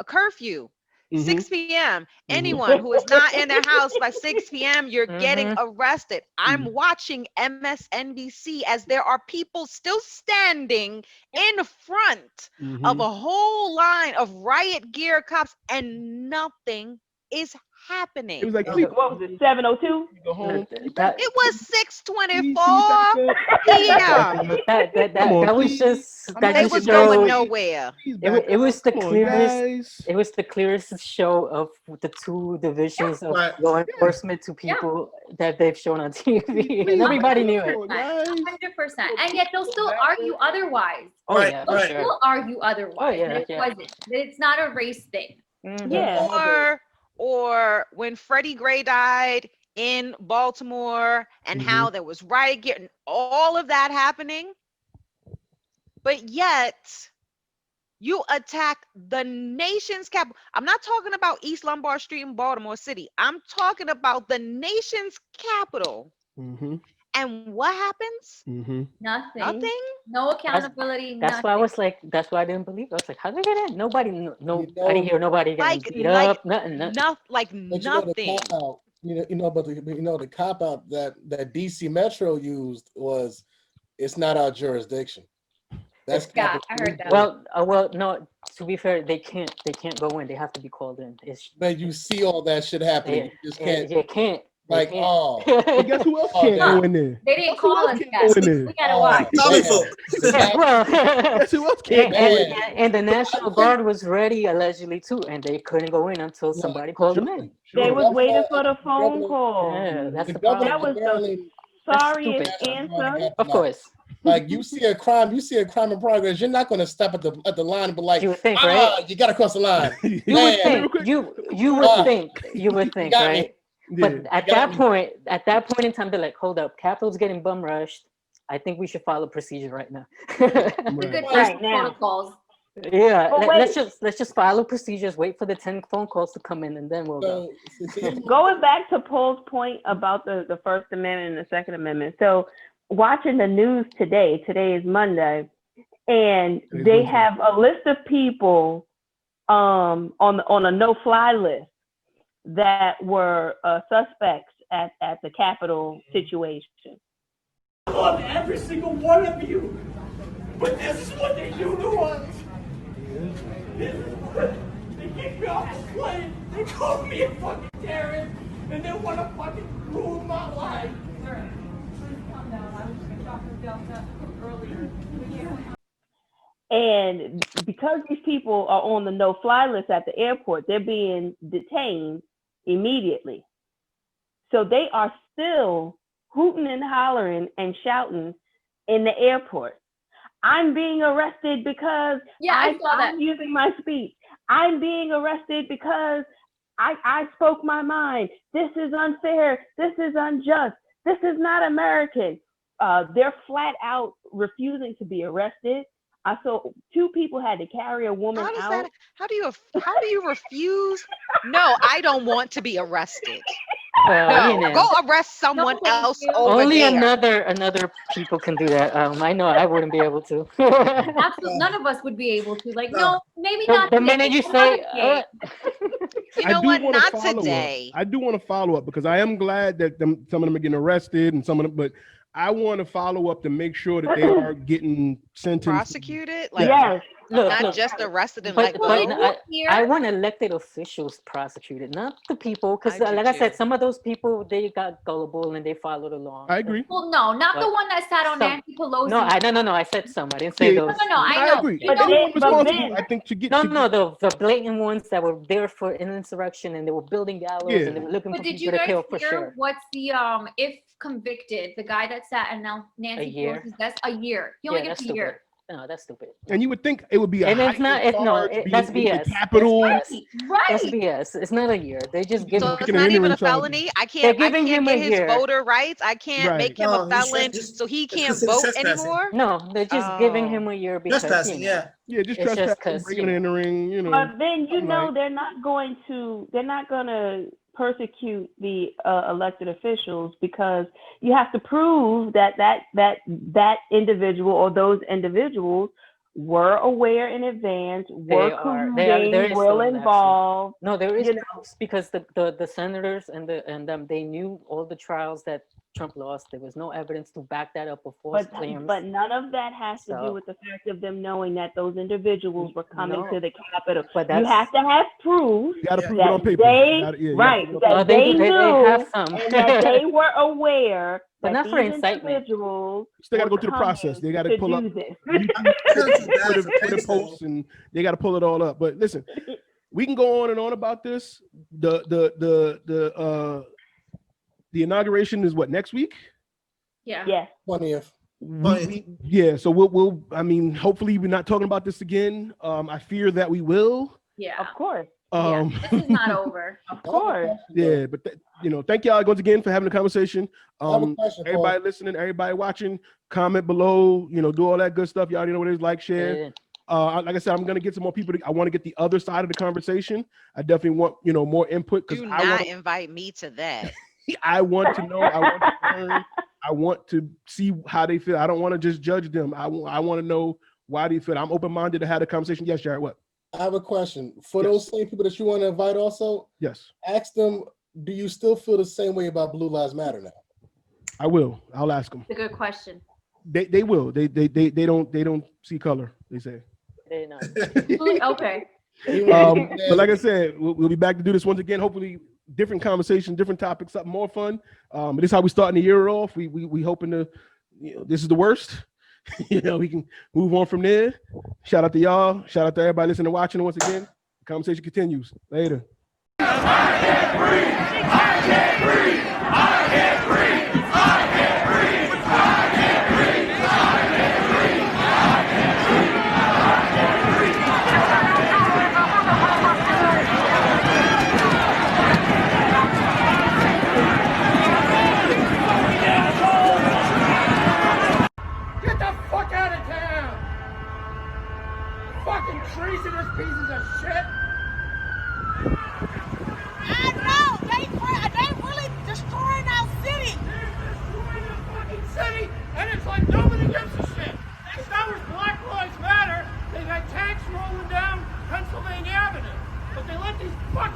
curfew. 6 p.m. Anyone who is not in their house by 6 p.m., you're getting arrested. I'm watching MSNBC as there are people still standing in front of a whole line of riot gear cops, and nothing is happening. It was like, what was it, 7:02? Go home. It was 6:24 p.m. That was just They was going nowhere. It was the clearest. It was the clearest show of the two divisions of law enforcement to people that they've shown on TV, and everybody knew it. 100%. And yet they'll still argue otherwise. Oh yeah, They'll still argue otherwise. Oh, yeah, that it wasn't. That it's not a race thing. Or when Freddie Gray died in Baltimore, and how there was riot gear and all of that happening, but yet you attack the nation's capital. I'm not talking about East Lombard Street in Baltimore City. I'm talking about the nation's capital. And what happens? Nothing. No accountability. That's why I was like, that's why I didn't believe it. I was like, how did they get in? Nobody, I didn't hear nobody getting beat up. Nothing. Nothing. But the cop out that DC Metro used was, it's not our jurisdiction. That's I heard that. Well, no. To be fair, they can't go in. They have to be called in. But you see all that shit happening. You just can't. You can't. Like, Well, guess who else can't go in there? They didn't call us that. We gotta watch. Guess who else can't go in? And the National Guard was ready allegedly too, and they couldn't go in until somebody called them in. They was waiting for the phone call. Yeah, that's the problem. That was the sorriest answer. Of course. Like you see a crime in progress, you're not going to stop at the line and be like, you would think, right? You got to cross the line. You would think, right? But at that point in time, they're like, hold up, Capitol's getting bum rushed. I think we should follow procedure right now. Right now. Protocols. Yeah, let's just follow procedures. Wait for the 10 phone calls to come in, and then we'll go. Going back to Paul's point about the First Amendment and the Second Amendment. So watching the news today is Monday, and they have a list of people on a no-fly list that were suspects at the Capitol situation. I love every single one of you, but this is what they do to us. They kick me off the plane, they call me a fucking terrorist, and they want to fucking ruin my life. Calm down. I was just going to talk to Delta earlier. And because these people are on the no-fly list at the airport, they're being detained immediately. So they are still hooting and hollering and shouting in the airport. I'm being arrested because I'm using my speech. I'm being arrested because I spoke my mind. This is unfair. This is unjust. This is not American. They're flat out refusing to be arrested. So 2 people had to carry a woman out. How do you refuse? No, I don't want to be arrested. No, go arrest someone else over only there. another people can do that. I know I wouldn't be able to. Absolutely, none of us would be able to. Like, no, maybe not. The minute you say, you know what? Not today. I do want to follow up because I am glad that some of them are getting arrested and some of them, but I want to follow up to make sure that they are getting sentenced, prosecuted, like not just arrested and let go. I want elected officials prosecuted, not the people, because like I said, some of those people, they got gullible and they followed along. I agree. Well, no, not the one that sat on Nancy Pelosi. No, I said some. I didn't say those. No, I know. agree. You know, I think to get the blatant ones that were there for an insurrection and they were building gallows and they were looking for people to kill for sure. What's the if convicted, the guy that sat and now Nancy Pelosi's desk, a year. He only gets a year. No, that's stupid. And you would think it would be a it's not. That's BS. Capital. That's BS. It's not a year. They just give. So it's not even a felony. I can't get his voter rights. I can't make him a felon, so he can't vote anymore. No, they're just giving him a year because trespassing. Just trespassing, breaking and entering. You know. But then they're not going to persecute the elected officials because you have to prove that individual or those individuals were aware in advance, were colluding, were involved. No, there is because the senators and them, they knew all the trials that Trump lost. There was no evidence to back that up or false claims. But none of that has to do with the fact of them knowing that those individuals were coming to the Capitol. But you have to have proof. You got to prove it on paper. That they knew and that they were aware. But not for incitement. Still got to go through the process. They got to pull up Twitter posts and they got to pull it all up. But listen, we can go on and on about this. The inauguration is what, next week? Yeah. 20th. Yeah. So we'll. I mean, hopefully we're not talking about this again. I fear that we will. Yeah. Of course. This is not over. Of course. Yeah, but thank y'all once again for having the conversation. I have a question, everybody listening, everybody watching, comment below. Do all that good stuff. You already know what it is. Like, share. Like I said, I'm gonna get some more people. I want to get the other side of the conversation. I definitely want more input. Do not invite me to that. I want to know. I want to learn. I want to see how they feel. I don't want to just judge them. I want to know why they feel. I'm open-minded to have the conversation. Yes, Jared. What? I have a question for those same people that you want to invite. Also, yes. Ask them. Do you still feel the same way about Blue Lives Matter now? I will. I'll ask them. It's a good question. They will. They don't see color. They say. They not. Okay. But like I said, we'll be back to do this once again. Hopefully, different conversations, different topics, something more fun. But this is how we starting the year off. We hoping to. This is the worst. We can move on from there. Shout out to y'all. Shout out to everybody listening and watching once again. The conversation continues. Later. I can't breathe. I can't breathe. I can't breathe. I can't breathe. I can't breathe. I can't breathe. I can't breathe. Get the fuck out of town! Fucking treasonous pieces of shit! I know! They really destroying our city! They're destroying the fucking city, and it's like nobody gives a shit! It's not where Black Lives Matter, they got tanks rolling down Pennsylvania Avenue. But they let these fucking